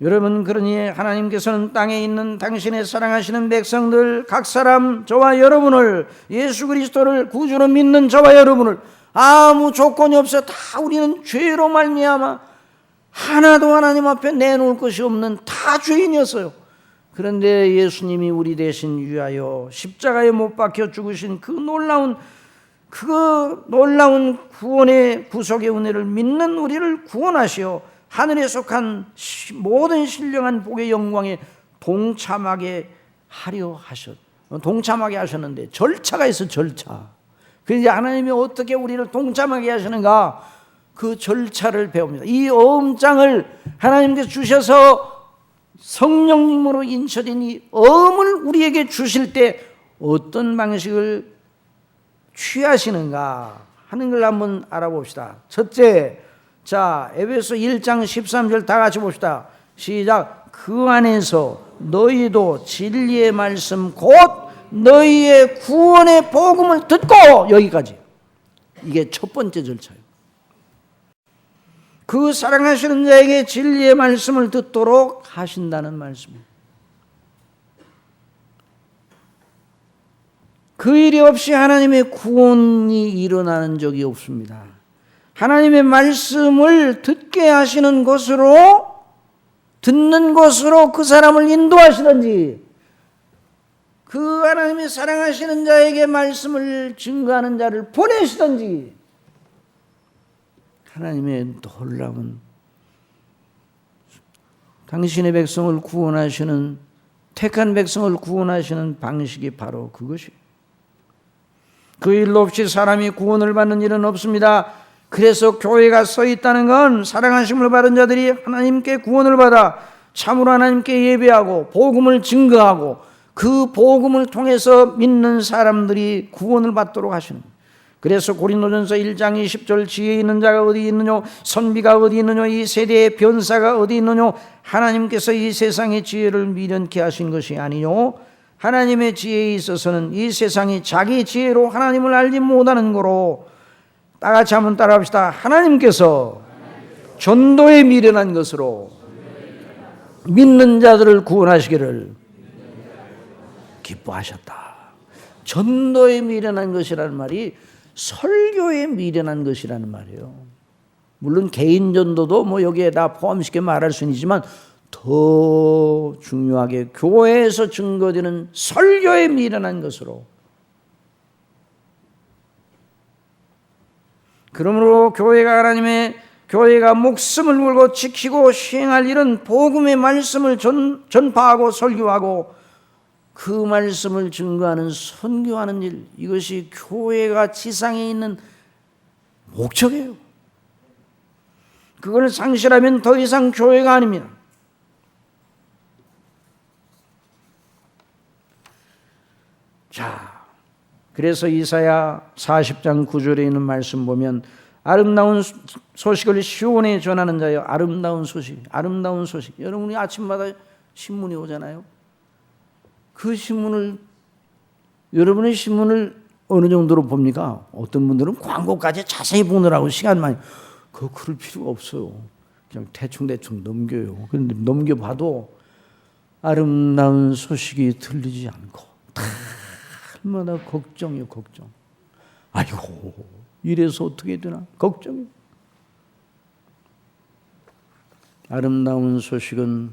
여러분, 그러니 하나님께서는 땅에 있는 당신의 사랑하시는 백성들 각 사람, 저와 여러분을, 예수 그리스도를 구주로 믿는 저와 여러분을 아무 조건이 없어 다 우리는 죄로 말미암아 하나도 하나님 앞에 내놓을 것이 없는 다 죄인이었어요. 그런데 예수님이 우리 대신 위하여 십자가에 못 박혀 죽으신 그 놀라운 구원의 구속의 은혜를 믿는 우리를 구원하시어 하늘에 속한 모든 신령한 복의 영광에 동참하게 하셨는데 절차가 있어. 절차. 그런데 하나님이 어떻게 우리를 동참하게 하시는가? 그 절차를 배웁니다. 이 어음장을 하나님께서 주셔서 성령님으로 인쳐진 이 어음을 우리에게 주실 때 어떤 방식을 취하시는가 하는 걸 한번 알아봅시다. 첫째, 자, 에베소 1장 13절 다 같이 봅시다. 시작. 그 안에서 너희도 진리의 말씀 곧 너희의 구원의 복음을 듣고, 여기까지. 이게 첫 번째 절차예요. 그 사랑하시는 자에게 진리의 말씀을 듣도록 하신다는 말씀입니다. 그 일이 없이 하나님의 구원이 일어나는 적이 없습니다. 하나님의 말씀을 듣게 하시는 것으로, 듣는 것으로 그 사람을 인도하시든지, 그 하나님의 사랑하시는 자에게 말씀을 증거하는 자를 보내시든지, 하나님의 놀라운 당신의 백성을 구원하시는, 택한 백성을 구원하시는 방식이 바로 그것이에요. 그 일로 없이 사람이 구원을 받는 일은 없습니다. 그래서 교회가 서 있다는 건 사랑하심을 받은 자들이 하나님께 구원을 받아 참으로 하나님께 예배하고 복음을 증거하고 그 복음을 통해서 믿는 사람들이 구원을 받도록 하시는 거예요. 그래서 고린도전서 1장 20절 지혜 있는 자가 어디 있느뇨, 선비가 어디 있느뇨, 이 세대의 변사가 어디 있느뇨, 하나님께서 이 세상의 지혜를 미련케 하신 것이 아니뇨, 하나님의 지혜에 있어서는 이 세상이 자기 지혜로 하나님을 알지 못하는 거로. 다 같이 한번 따라합시다. 하나님께서 전도에 미련한 것으로 믿는 자들을 구원하시기를 기뻐하셨다. 전도에 미련한 것이라는 말이 설교에 미련한 것이라는 말이에요. 물론 개인 전도도 뭐 여기에 다 포함시켜 말할 수는 있지만 더 중요하게 교회에서 증거되는 설교에 미련한 것으로. 그러므로 교회가 하나님의 교회가 목숨을 걸고 지키고 시행할 일은 복음의 말씀을 전파하고 설교하고 그 말씀을 증거하는 선교하는 일, 이것이 교회가 지상에 있는 목적이에요. 그걸 상실하면 더 이상 교회가 아닙니다. 자, 그래서 이사야 40장 9절에 있는 말씀 보면 아름다운 소식을 시온에 전하는 자여, 아름다운 소식, 아름다운 소식. 여러분이 아침마다 신문이 오잖아요. 그 신문을, 여러분의 신문을 어느 정도로 봅니까? 어떤 분들은 광고까지 자세히 보느라고 시간 많이, 그거 그럴 필요가 없어요. 그냥 대충 넘겨요. 그런데 넘겨봐도 아름다운 소식이 들리지 않고 날마다 걱정이요, 걱정. 아이고, 이래서 어떻게 되나? 걱정이요. 아름다운 소식은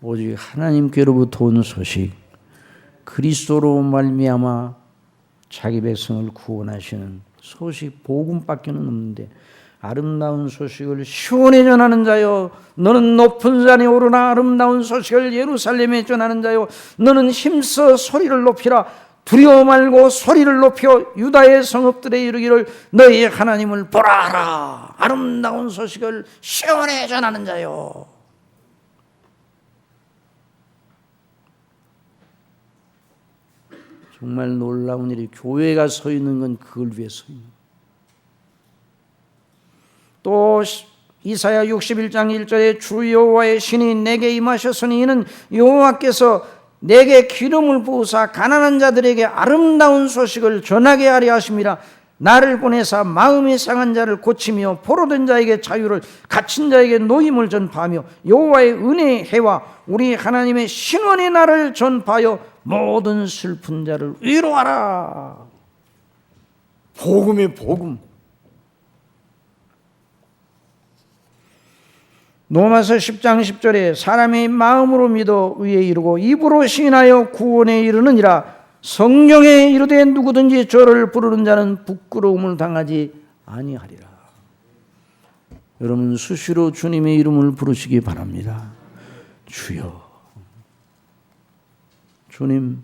오직 하나님께로부터 온 소식, 그리스도로 말미암아 자기 백성을 구원하시는 소식, 복음밖에는 없는데, 아름다운 소식을 시온에 전하는 자여, 너는 높은 산에 오르나 아름다운 소식을 예루살렘에 전하는 자여, 너는 힘써 소리를 높이라. 두려워 말고 소리를 높여 유다의 성읍들에 이르기를 너희 하나님을 보라 하라. 아름다운 소식을 시온에 전하는 자여. 정말 놀라운 일이, 교회가 서 있는 건 그걸 위해 서 있는. 또 이사야 61장 1절에 주 여호와의 신이 내게 임하셨으니 이는 여호와께서 내게 기름을 부으사 가난한 자들에게 아름다운 소식을 전하게 하려 하심이라. 나를 보내사 마음이 상한 자를 고치며 포로된 자에게 자유를, 갇힌 자에게 노임을 전파하며 여호와의 은혜의 해와 우리 하나님의 신원의 날을 전파하여 모든 슬픈 자를 위로하라. 복음의 복음. 로마서 10장 10절에 사람이 마음으로 믿어 의에 이르고 입으로 시인하여 구원에 이르느니라. 성경에 이르되 누구든지 저를 부르는 자는 부끄러움을 당하지 아니하리라. 여러분 수시로 주님의 이름을 부르시기 바랍니다. 주여, 주님.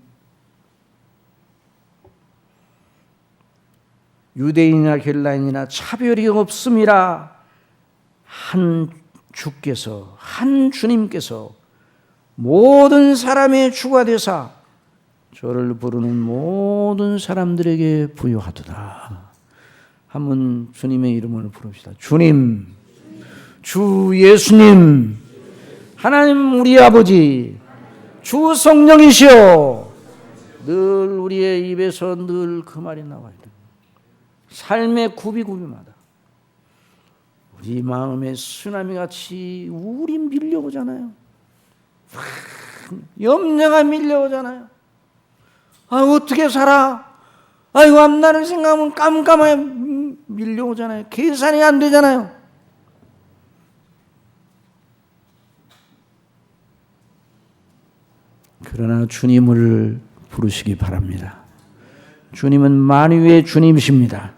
유대인이나 헬라인이나 차별이 없음이라. 한 주께서, 한 주님께서 모든 사람의 주가 되사 저를 부르는 모든 사람들에게 부여하도다. 한번 주님의 이름을 부릅시다. 주님, 주 예수님, 하나님 우리 아버지, 주 성령이시여. 늘 우리의 입에서 늘 그 말이 나와야 됩니다. 삶의 구비구비마다 우리 마음에 쓰나미같이 우리 밀려오잖아요. 염려가 밀려오잖아요. 아, 어떻게 살아? 아이고, 앞날을 생각하면 깜깜하게 밀려오잖아요. 계산이 안 되잖아요. 그러나 주님을 부르시기 바랍니다. 주님은 만유의 주님이십니다.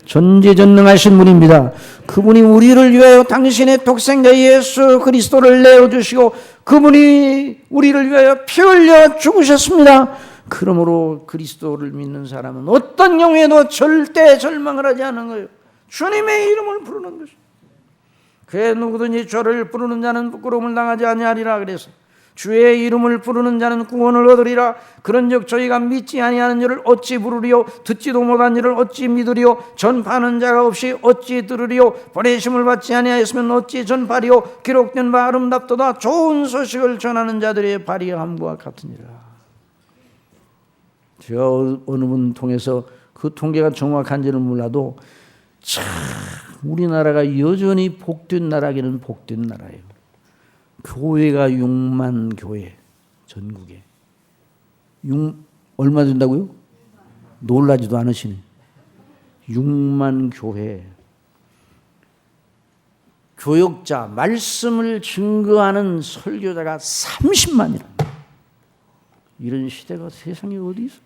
전지전능하신 분입니다. 그분이 우리를 위하여 당신의 독생자 예수 그리스도를 내어주시고 그분이 우리를 위하여 피 흘려 죽으셨습니다. 그러므로 그리스도를 믿는 사람은 어떤 경우에도 절대 절망을 하지 않는 거예요. 주님의 이름을 부르는 것이죠. 그의 누구든지 저를 부르는 자는 부끄러움을 당하지 아니하리라. 그래서 주의 이름을 부르는 자는 구원을 얻으리라. 그런즉 저희가 믿지 아니하는 일을 어찌 부르리요? 듣지도 못한 일을 어찌 믿으리요? 전파하는 자가 없이 어찌 들으리요? 보내심을 받지 아니하였으면 어찌 전파리요? 기록된 바 아름답도다. 좋은 소식을 전하는 자들의 발의함과 같으니라. 제가 어느 분 통해서 그 통계가 정확한지는 몰라도 참 우리나라가 여전히 복된 나라기는 복된 나라예요. 교회가 6만 교회, 전국에 얼마 된다고요? 놀라지도 않으시네. 6만 교회, 교역자, 말씀을 증거하는 설교자가 30만이라. 이런 시대가 세상에 어디 있어?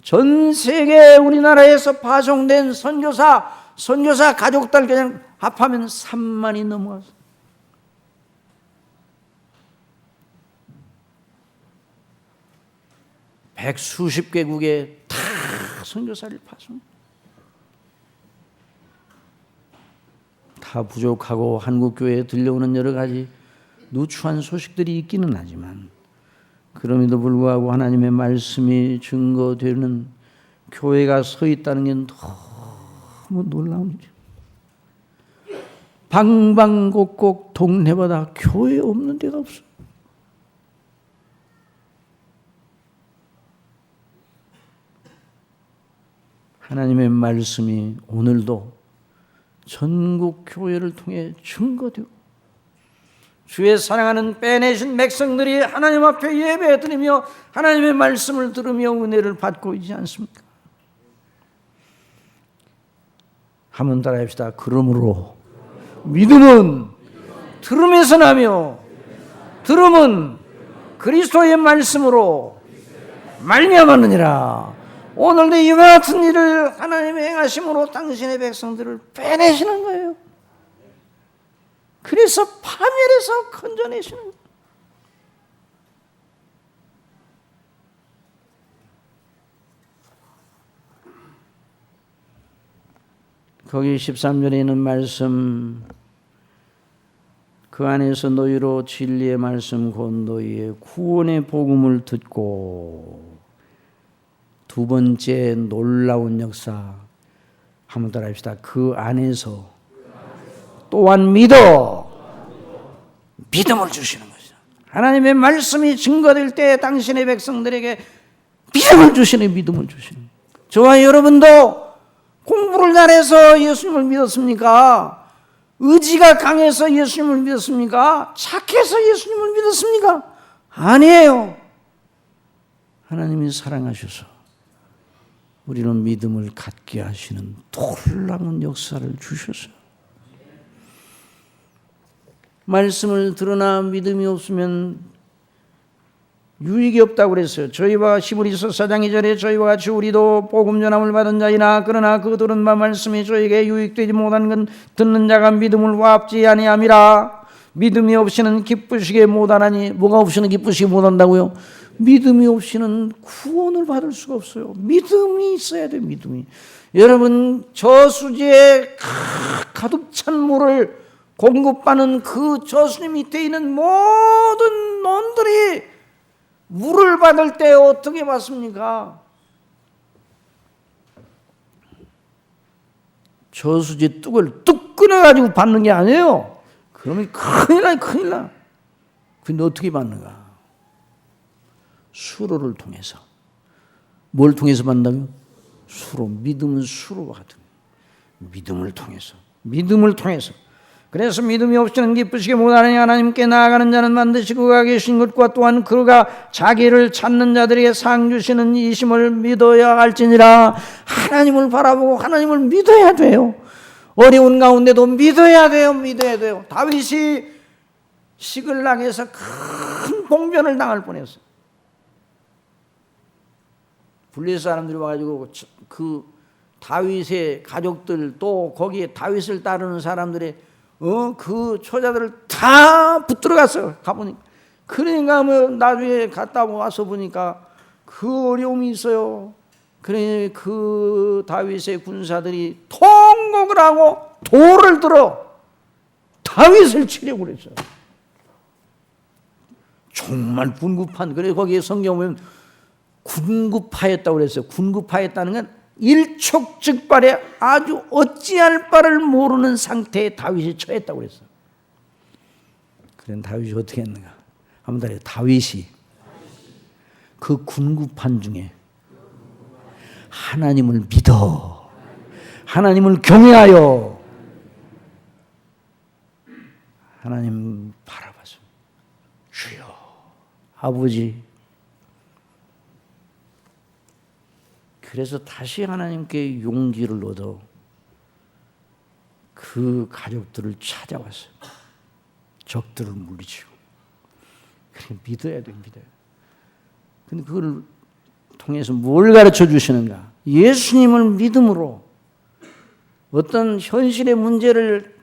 전 세계 우리나라에서 파송된 선교사 선교사 가족들 그냥 합하면 3만이 넘어갔어. 백수십 개국에 다 선교사를 파송합니다. 다 부족하고 한국교회에 들려오는 여러 가지 누추한 소식들이 있기는 하지만 그럼에도 불구하고 하나님의 말씀이 증거되는 교회가 서 있다는 게 너무 놀라운 일이에요. 방방곡곡 동네마다 교회 없는 데가 없어요. 하나님의 말씀이 오늘도 전국 교회를 통해 증거되고 주의 사랑하는 빼내신 백성들이 하나님 앞에 예배드리며 하나님의 말씀을 들으며 은혜를 받고 있지 않습니까? 한번 따라합시다. 그러므로 믿음은 들음에서 나며 들음은 그리스도의 말씀으로 말미암았느니라. 오늘도 이와 같은 일을 하나님의 행하심으로 당신의 백성들을 빼내시는 거예요. 그래서 파멸에서 건져내시는 거예요. 거기 13절에 있는 말씀, 그 안에서 너희로 진리의 말씀 곧 너희의 구원의 복음을 듣고, 두 번째 놀라운 역사 한번 따라합시다. 그 안에서 또한 믿음을 주시는 거죠. 하나님의 말씀이 증거될 때 당신의 백성들에게 믿음을 주시는 저와 여러분도 공부를 잘해서 예수님을 믿었습니까? 의지가 강해서 예수님을 믿었습니까? 착해서 예수님을 믿었습니까? 아니에요. 하나님이 사랑하셔서 우리는 믿음을 갖게 하시는 놀라운 역사를 주셨어요. 말씀을 들으나 믿음이 없으면 유익이 없다고 그랬어요. 저희와 히브리서 4장 2절에 저희와 같이 우리도 복음 전함을 받은 자이나 그러나 그 들은 바 말씀이 저에게 유익되지 못한 건 듣는 자가 믿음을 와합지 아니함이라. 믿음이 없이는 기쁘시게 못하나니. 뭐가 없이는 기쁘시게 못한다고요? 믿음이 없이는 구원을 받을 수가 없어요. 믿음이 있어야 돼요. 믿음이. 여러분, 저수지에 가득 찬 물을 공급받는 그 저수지 밑에 있는 모든 논들이 물을 받을 때 어떻게 받습니까? 저수지 뚝을 뚝 끊어가지고 받는 게 아니에요. 그러면 큰일 나. 근데 어떻게 받는가? 수로를 통해서. 뭘 통해서 받는다고요? 수로. 믿음은 수로와 같은 믿음을 통해서. 그래서 믿음이 없이는 기쁘시게 못하느니 하나님께 나아가는 자는 반드시 그가 계신 것과 또한 그가 자기를 찾는 자들에게 상 주시는 이심을 믿어야 할지니라. 하나님을 바라보고 하나님을 믿어야 돼요. 어려운 가운데도 믿어야 돼요. 다윗이 시글락에서 큰 봉변을 당할 뻔했어요. 블레셋 사람들이 와가지고 그 다윗의 가족들 또 거기에 다윗을 따르는 사람들의 그 처자들을 다 붙들어 갔어요. 가보니까. 그러니까 뭐 나중에 갔다 와서 보니까 그 어려움이 있어요. 그래 그 다윗의 군사들이 통곡을 하고 돌을 들어 다윗을 치려고 그랬어요. 정말 군급한. 그래 거기에 성경 보면 군급하였다고 그랬어요. 군급하였다는 건 일촉즉발에 아주 어찌할 바를 모르는 상태에 다윗이 처했다고 그랬어요. 그런 다윗이 어떻게 했는가? 한번 더 해요. 다윗이 그 군급한 중에 하나님을 믿어, 하나님을 경외하여 하나님 바라봐서 주여 아버지. 그래서 다시 하나님께 용기를 얻어 그 가족들을 찾아왔어요. 적들을 물리치고. 그래 믿어야 돼, 믿어요. 근데 그걸 통해서 뭘 가르쳐 주시는가? 예수님을 믿음으로 어떤 현실의 문제를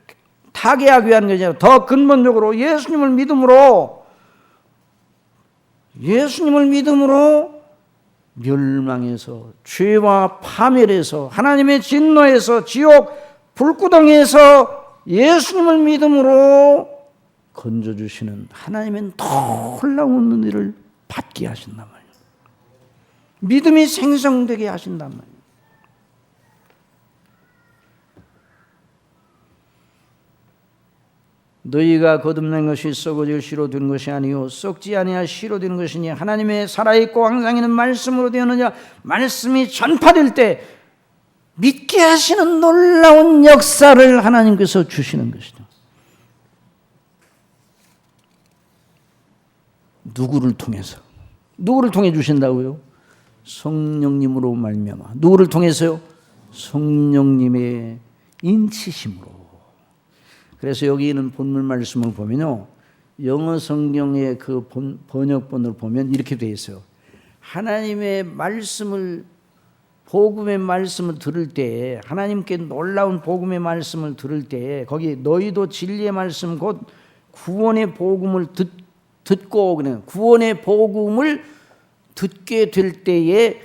타개하기 위한 것이 아니라 더 근본적으로 예수님을 믿음으로 멸망에서, 죄와 파멸에서, 하나님의 진노에서, 지옥 불구덩이에서 예수님을 믿음으로 건져주시는 하나님의 놀라운 은혜를 받게 하신단 말이에요. 믿음이 생성되게 하신단 말이에요. 너희가 거듭난 것이 썩어질 씨로 된 것이 아니요 썩지 아니할 씨로 된 것이니 하나님의 살아있고 항상 있는 말씀으로 되었느냐. 말씀이 전파될 때 믿게 하시는 놀라운 역사를 하나님께서 주시는 것이죠. 누구를 통해서? 누구를 통해 주신다고요? 성령님으로 말미암아. 누구를 통해서요? 성령님의 인치심으로. 그래서 여기 있는 본문 말씀을 보면요, 영어 성경의 그 번역본을 보면 이렇게 되어 있어요. 하나님의 말씀을, 복음의 말씀을 들을 때, 하나님께 놀라운 복음의 말씀을 들을 때, 거기 너희도 진리의 말씀 곧 구원의 복음을 듣고, 그냥 구원의 복음을 듣게 될 때에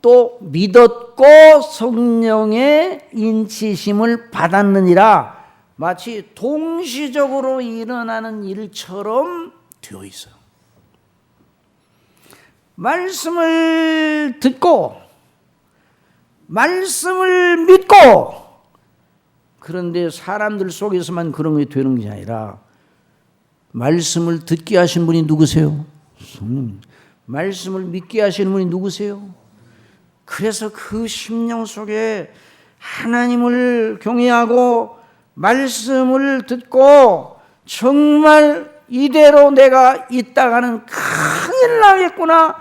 또 믿었고 성령의 인치심을 받았느니라. 마치 동시적으로 일어나는 일처럼 되어 있어요. 말씀을 듣고 말씀을 믿고, 그런데 사람들 속에서만 그런 게 되는 게 아니라 말씀을 듣게 하신 분이 누구세요? 성령. 말씀을 믿게 하시는 분이 누구세요? 그래서 그 심령 속에 하나님을 경외하고 말씀을 듣고 정말 이대로 내가 있다가는 큰일 나겠구나,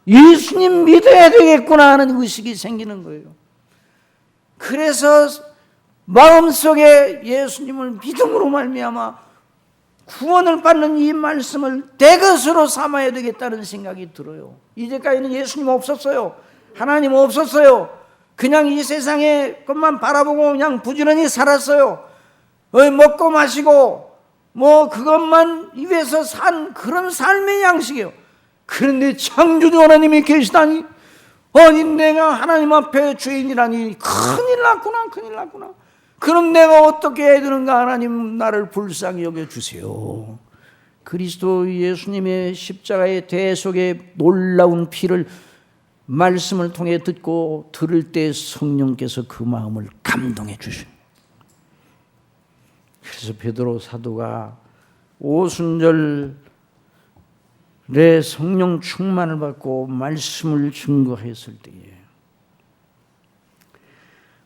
예수님 믿어야 되겠구나 하는 의식이 생기는 거예요. 그래서 마음속에 예수님을 믿음으로 말미암아 구원을 받는 이 말씀을 내 것으로 삼아야 되겠다는 생각이 들어요. 이제까지는 예수님 없었어요. 하나님 없었어요. 그냥 이 세상의 것만 바라보고 그냥 부지런히 살았어요. 먹고 마시고 뭐 그것만 위해서 산 그런 삶의 양식이에요. 그런데 창조주 하나님이 계시다니, 아니 내가 하나님 앞에 죄인이라니 큰일 났구나. 그럼 내가 어떻게 해야 되는가? 하나님 나를 불쌍히 여겨주세요. 그리스도 예수님의 십자가의 대속의 놀라운 피를 말씀을 통해 듣고 들을 때 성령께서 그 마음을 감동해 주십니다. 그래서 베드로 사도가 오순절에 성령 충만을 받고 말씀을 증거했을 때에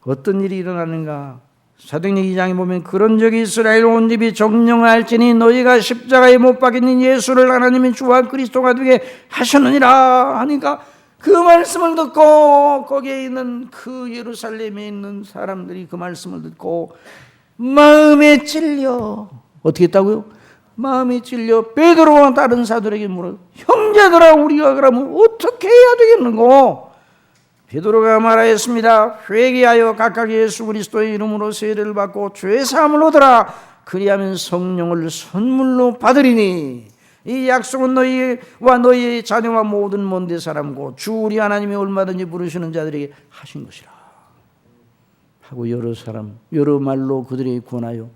어떤 일이 일어나는가? 사도행전 2장에 보면 그런 적이 이스라엘 온 집이 정령할지니 너희가 십자가에 못 박히는 예수를 하나님의 주와 그리스도가 되게 하셨느니라 하니까, 그 말씀을 듣고 거기에 있는 그 예루살렘에 있는 사람들이 그 말씀을 듣고 마음에 찔려. 어떻게 했다고요? 마음에 찔려 베드로와 다른 사도에게 물어, 형제들아 우리가 그러면 어떻게 해야 되겠는고? 베드로가 말하였습니다. 회개하여 각각 예수 그리스도의 이름으로 세례를 받고 죄 사함을 얻으라. 그리하면 성령을 선물로 받으리니 이 약속은 너희와 너희의 자녀와 모든 먼데 사람고 주 우리 하나님이 얼마든지 부르시는 자들에게 하신 것이라 하고 여러 말로 그들에게 권하여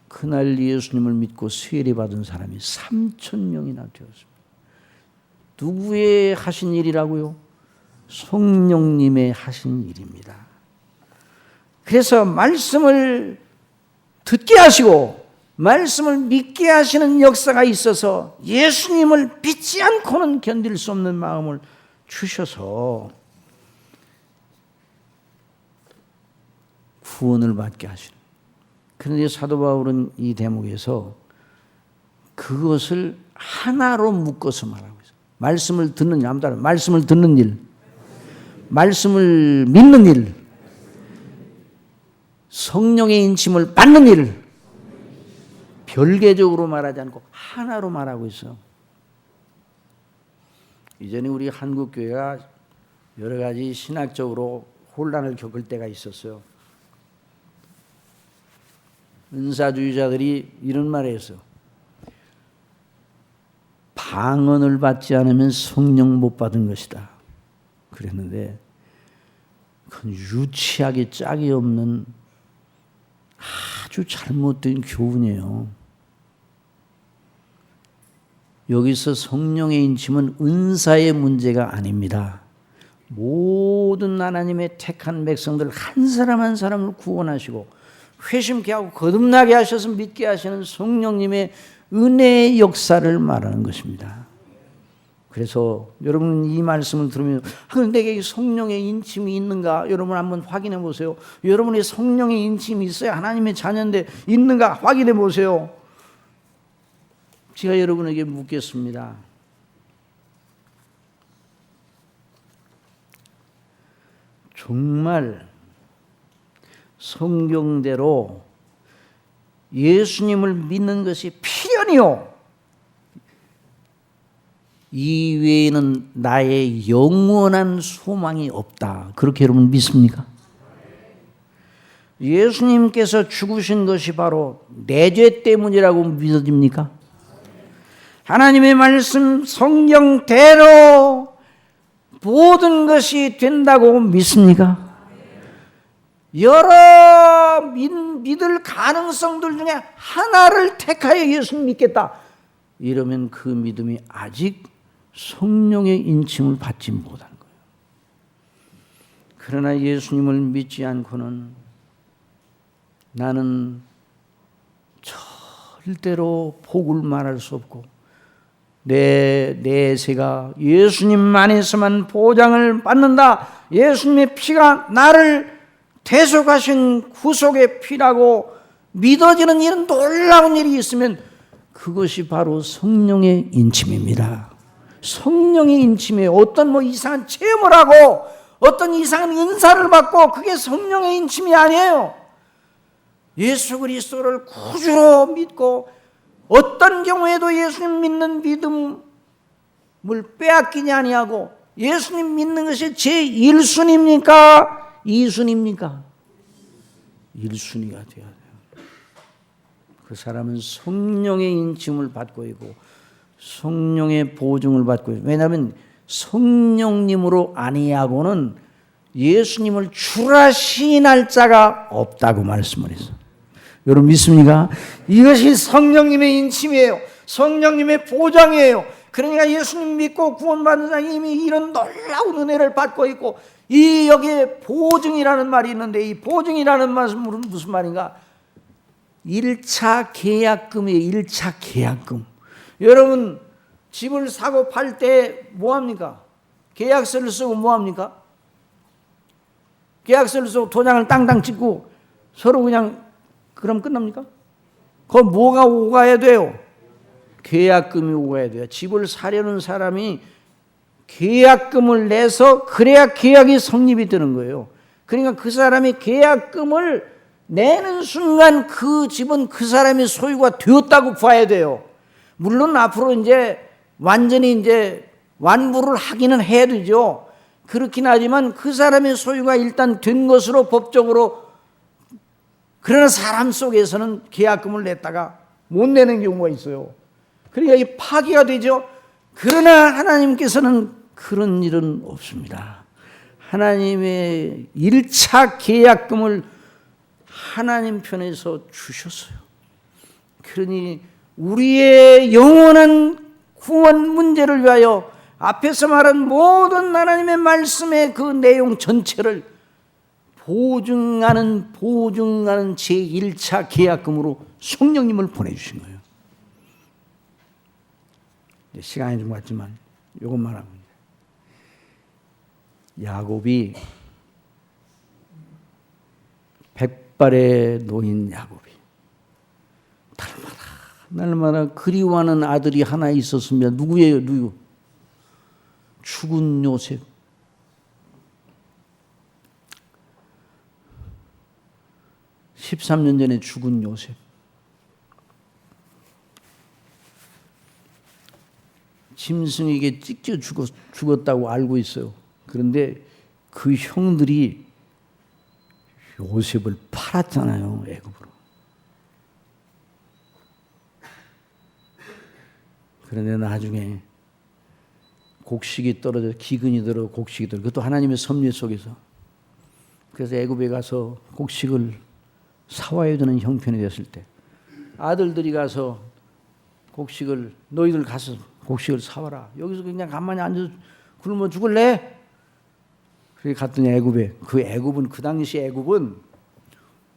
그날 예수님을 믿고 세례받은 사람이 3,000명이나 되었습니다. 누구의 하신 일이라고요? 성령님의 하신 일입니다. 그래서 말씀을 듣게 하시고 말씀을 믿게 하시는 역사가 있어서 예수님을 믿지 않고는 견딜 수 없는 마음을 주셔서 구원을 받게 하시는. 그런데 사도 바울은 이 대목에서 그것을 하나로 묶어서 말하고 있어요. 말씀을 듣는 일, 아무도 안, 말씀을 듣는 일, 말씀을 믿는 일, 성령의 인침을 받는 일, 별개적으로 말하지 않고 하나로 말하고 있어요. 이전에 우리 한국교회가 여러 가지 신학적으로 혼란을 겪을 때가 있었어요. 은사주의자들이 이런 말을 했어요. 방언을 받지 않으면 성령 못 받은 것이다. 그랬는데 그건 유치하게 짝이 없는 아주 잘못된 교훈이에요. 여기서 성령의 인침은 은사의 문제가 아닙니다. 모든 하나님의 택한 백성들 한 사람 한 사람을 구원하시고 회심케 하고 거듭나게 하셔서 믿게 하시는 성령님의 은혜의 역사를 말하는 것입니다. 그래서 여러분 이 말씀을 들으면 내게 성령의 인침이 있는가? 여러분 한번 확인해 보세요. 여러분의 성령의 인침이 있어야 하나님의 자녀인데 있는가? 확인해 보세요. 제가 여러분에게 묻겠습니다. 정말 성경대로 예수님을 믿는 것이 필연이요, 이외에는 나의 영원한 소망이 없다. 그렇게 여러분 믿습니까? 예수님께서 죽으신 것이 바로 내 죄 때문이라고 믿어집니까? 하나님의 말씀 성경대로 모든 것이 된다고 믿습니까? 여러 믿을 가능성들 중에 하나를 택하여 예수님 믿겠다. 이러면 그 믿음이 아직 성령의 인침을 받지 못한 거예요. 그러나 예수님을 믿지 않고는 나는 절대로 복을 말할 수 없고 내 내세가 예수님 안에서만 보장을 받는다. 예수님의 피가 나를 대속하신 구속의 피라고 믿어지는 이런 놀라운 일이 있으면 그것이 바로 성령의 인침입니다. 성령의 인침에 어떤 이상한 체험을 하고 어떤 이상한 은사를 받고 그게 성령의 인침이 아니에요. 예수 그리스도를 구주로 믿고 어떤 경우에도 예수님 믿는 믿음을 빼앗기지 아니하고 예수님 믿는 것이 제1순위입니까? 2순위입니까? 1순위가 되어야 돼요. 그 사람은 성령의 인침을 받고 있고 성령의 보증을 받고 있어요. 왜냐하면 성령님으로 아니하고는 예수님을 주라 시인할 자가 없다고 말씀을 했어요. 여러분 믿습니까? 이것이 성령님의 인침이에요. 성령님의 보장이에요. 그러니까 예수님 믿고 구원받는 자는 이미 이런 놀라운 은혜를 받고 있고 여기에 보증이라는 말이 있는데 이 보증이라는 말은 무슨 말인가? 1차 계약금이에요. 1차 계약금. 여러분 집을 사고 팔 때 뭐합니까? 계약서를 쓰고 뭐합니까? 계약서를 쓰고 도장을 땅땅 찍고 서로 그냥 그럼 끝납니까? 그거 뭐가 오가야 돼요? 계약금이 오가야 돼요. 집을 사려는 사람이 계약금을 내서 그래야 계약이 성립이 되는 거예요. 그러니까 그 사람이 계약금을 내는 순간 그 집은 그 사람의 소유가 되었다고 봐야 돼요. 물론 앞으로 이제 완전히 이제 완부를 하기는 해야 되죠. 그렇긴 하지만 그 사람의 소유가 일단 된 것으로 법적으로, 그러나 사람 속에서는 계약금을 냈다가 못 내는 경우가 있어요. 그러니까 이 파기가 되죠. 그러나 하나님께서는 그런 일은 없습니다. 하나님의 1차 계약금을 하나님 편에서 주셨어요. 그러니 우리의 영원한 구원 문제를 위하여 앞에서 말한 모든 하나님의 말씀의 그 내용 전체를 보증하는 제1차 계약금으로 성령님을 보내주신 거예요. 시간이 좀 갔지만 이것만 하면 야곱이 백발의 노인 야곱이 날마다 그리워하는 아들이 하나 있었으면 누구예요? 누구? 죽은 요셉. (13년) 전에 죽은 요셉. 짐승에게 찢겨 죽었다고 알고 있어요. 그런데 그 형들이 요셉을 팔았잖아요, 애굽으로. 그런데 나중에 곡식이 떨어져 기근이 들어 곡식이 들어 그것도 하나님의 섭리 속에서 그래서 애굽에 가서 곡식을 사와야 되는 형편이 됐을 때 아들들이 가서 곡식을 너희들 가서 곡식을 사와라. 여기서 그냥 가만히 앉아 굶어 죽을래? 그래 갔더니 애굽에 그 애굽은 그 당시 애굽은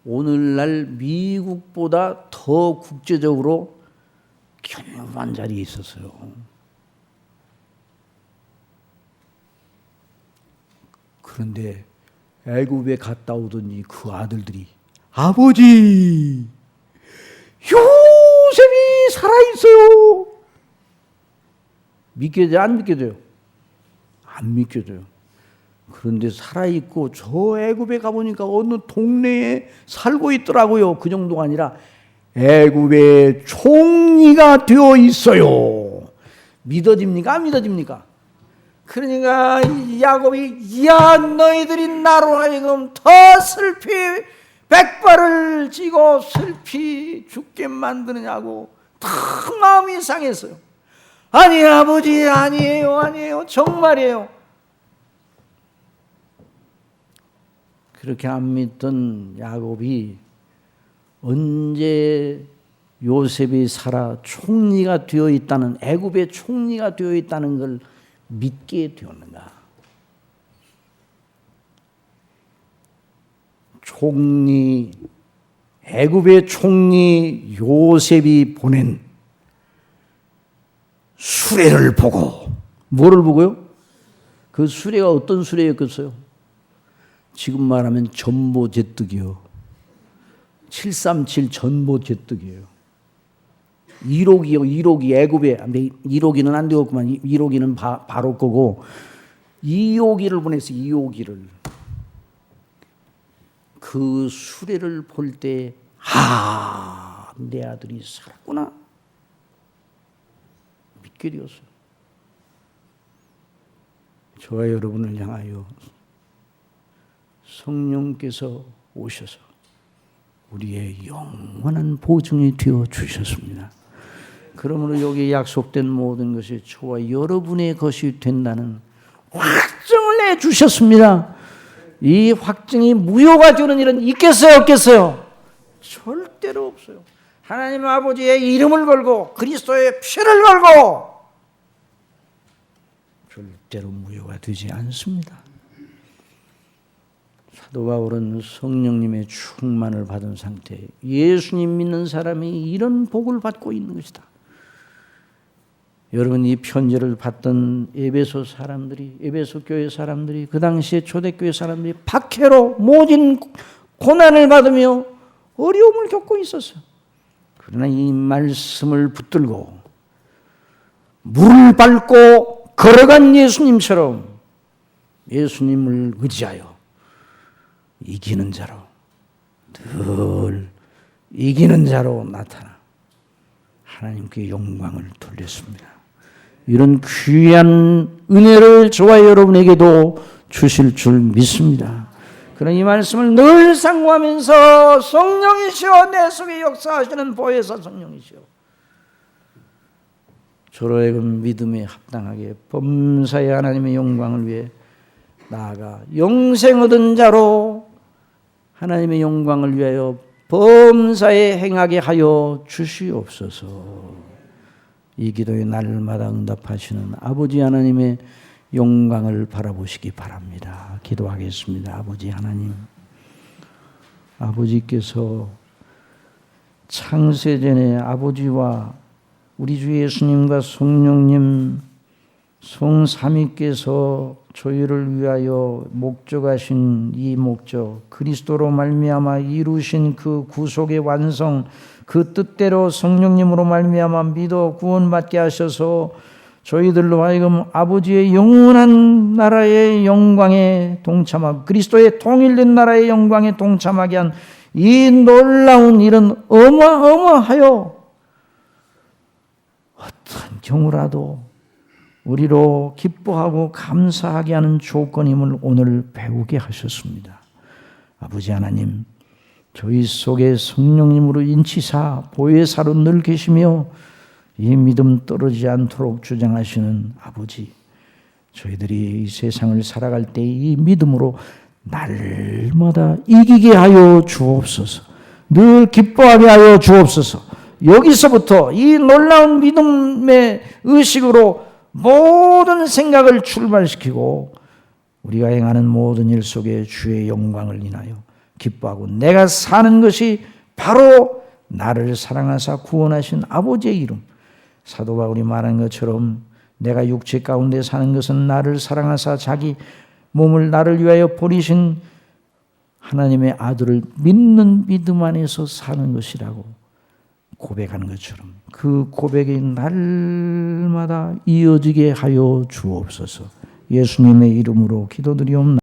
오늘날 미국보다 더 국제적으로 견고한 자리에 있었어요. 그런데 애굽에 갔다 오더니 그 아들들이 아버지 요셉이 살아있어요. 믿겨져요? 안 믿겨져요? 안 믿겨져요. 그런데 살아있고 저 애굽에 가보니까 어느 동네에 살고 있더라고요. 그 정도가 아니라 애굽의 총리가 되어 있어요. 믿어집니까? 안 믿어집니까? 그러니까 야곱이 야 너희들이 나로 하여금 더 슬피 백발을 지고 슬피 죽게 만드느냐고 다 마음이 상했어요. 아니 아버지 아니에요 정말이에요. 그렇게 안 믿던 야곱이 언제 요셉이 살아 총리가 되어 있다는 애굽의 총리가 되어 있다는 걸 믿게 되었는가? 총리 애굽의 총리 요셉이 보낸 수레를 보고 뭐를 보고요? 그 수레가 어떤 수레였겠어요? 지금 말하면 전보제뜨기요. 737 전보제뜨기예요. 1호기요. 1호기 애굽에 1호기는 안 되었구만. 1호기는 바로 거고 2호기를 보냈어요. 2호기를. 그 수레를 볼 때 내 아들이 살았구나. 믿게 되었어요. 저와 여러분을 향하여 성령께서 오셔서 우리의 영원한 보증이 되어 주셨습니다. 그러므로 여기 약속된 모든 것이 저와 여러분의 것이 된다는 확증을 내주셨습니다. 이 확증이 무효가 되는 일은 있겠어요? 없겠어요? 절대로 없어요. 하나님 아버지의 이름을 걸고 그리스도의 피를 걸고 절대로 무효가 되지 않습니다. 사도 바울은 성령님의 충만을 받은 상태, 예수님 믿는 사람이 이런 복을 받고 있는 것이다. 여러분 이 편지를 받던 에베소 사람들이, 에베소 교회 사람들이, 그 당시에 초대교회 사람들이 박해로 모진 고난을 받으며 어려움을 겪고 있었어요. 그러나 이 말씀을 붙들고 물을 밟고 걸어간 예수님처럼 예수님을 의지하여 이기는 자로, 늘 이기는 자로 나타나 하나님께 영광을 돌렸습니다. 이런 귀한 은혜를 저와 여러분에게도 주실 줄 믿습니다. 그런 이 말씀을 늘 상고하면서 성령이시여 내 속에 역사하시는 보혜사 성령이시여 저로 하여금 믿음에 합당하게 범사의 하나님의 영광을 위해 나아가 영생 얻은 자로 하나님의 영광을 위하여 범사에 행하게 하여 주시옵소서. 이 기도에 날마다 응답하시는 아버지 하나님의 영광을 바라보시기 바랍니다. 기도하겠습니다. 아버지 하나님, 아버지께서 창세전에 아버지와 우리 주 예수님과 성령님 성삼위께서 저희를 위하여 목적하신 이 목적, 그리스도로 말미암아 이루신 그 구속의 완성, 그 뜻대로 성령님으로 말미암아 믿어 구원받게 하셔서 저희들로 하여금 아버지의 영원한 나라의 영광에 동참하고 그리스도의 통일된 나라의 영광에 동참하게 한 이 놀라운 일은 어마어마하여 어떤 경우라도 우리로 기뻐하고 감사하게 하는 조건임을 오늘 배우게 하셨습니다. 아버지 하나님, 저희 속에 성령님으로 인치사, 보혜사로 늘 계시며 이 믿음 떨어지지 않도록 주장하시는 아버지, 저희들이 이 세상을 살아갈 때 이 믿음으로 날마다 이기게 하여 주옵소서. 늘 기뻐하게 하여 주옵소서. 여기서부터 이 놀라운 믿음의 의식으로 모든 생각을 출발시키고 우리가 행하는 모든 일 속에 주의 영광을 인하여 기뻐하고 내가 사는 것이 바로 나를 사랑하사 구원하신 아버지의 이름, 사도 바울이 말한 것처럼 내가 육체 가운데 사는 것은 나를 사랑하사 자기 몸을 나를 위하여 버리신 하나님의 아들을 믿는 믿음 안에서 사는 것이라고 고백하는 것처럼 그 고백이 날마다 이어지게 하여 주옵소서. 예수님의 이름으로 기도드리옵나이다.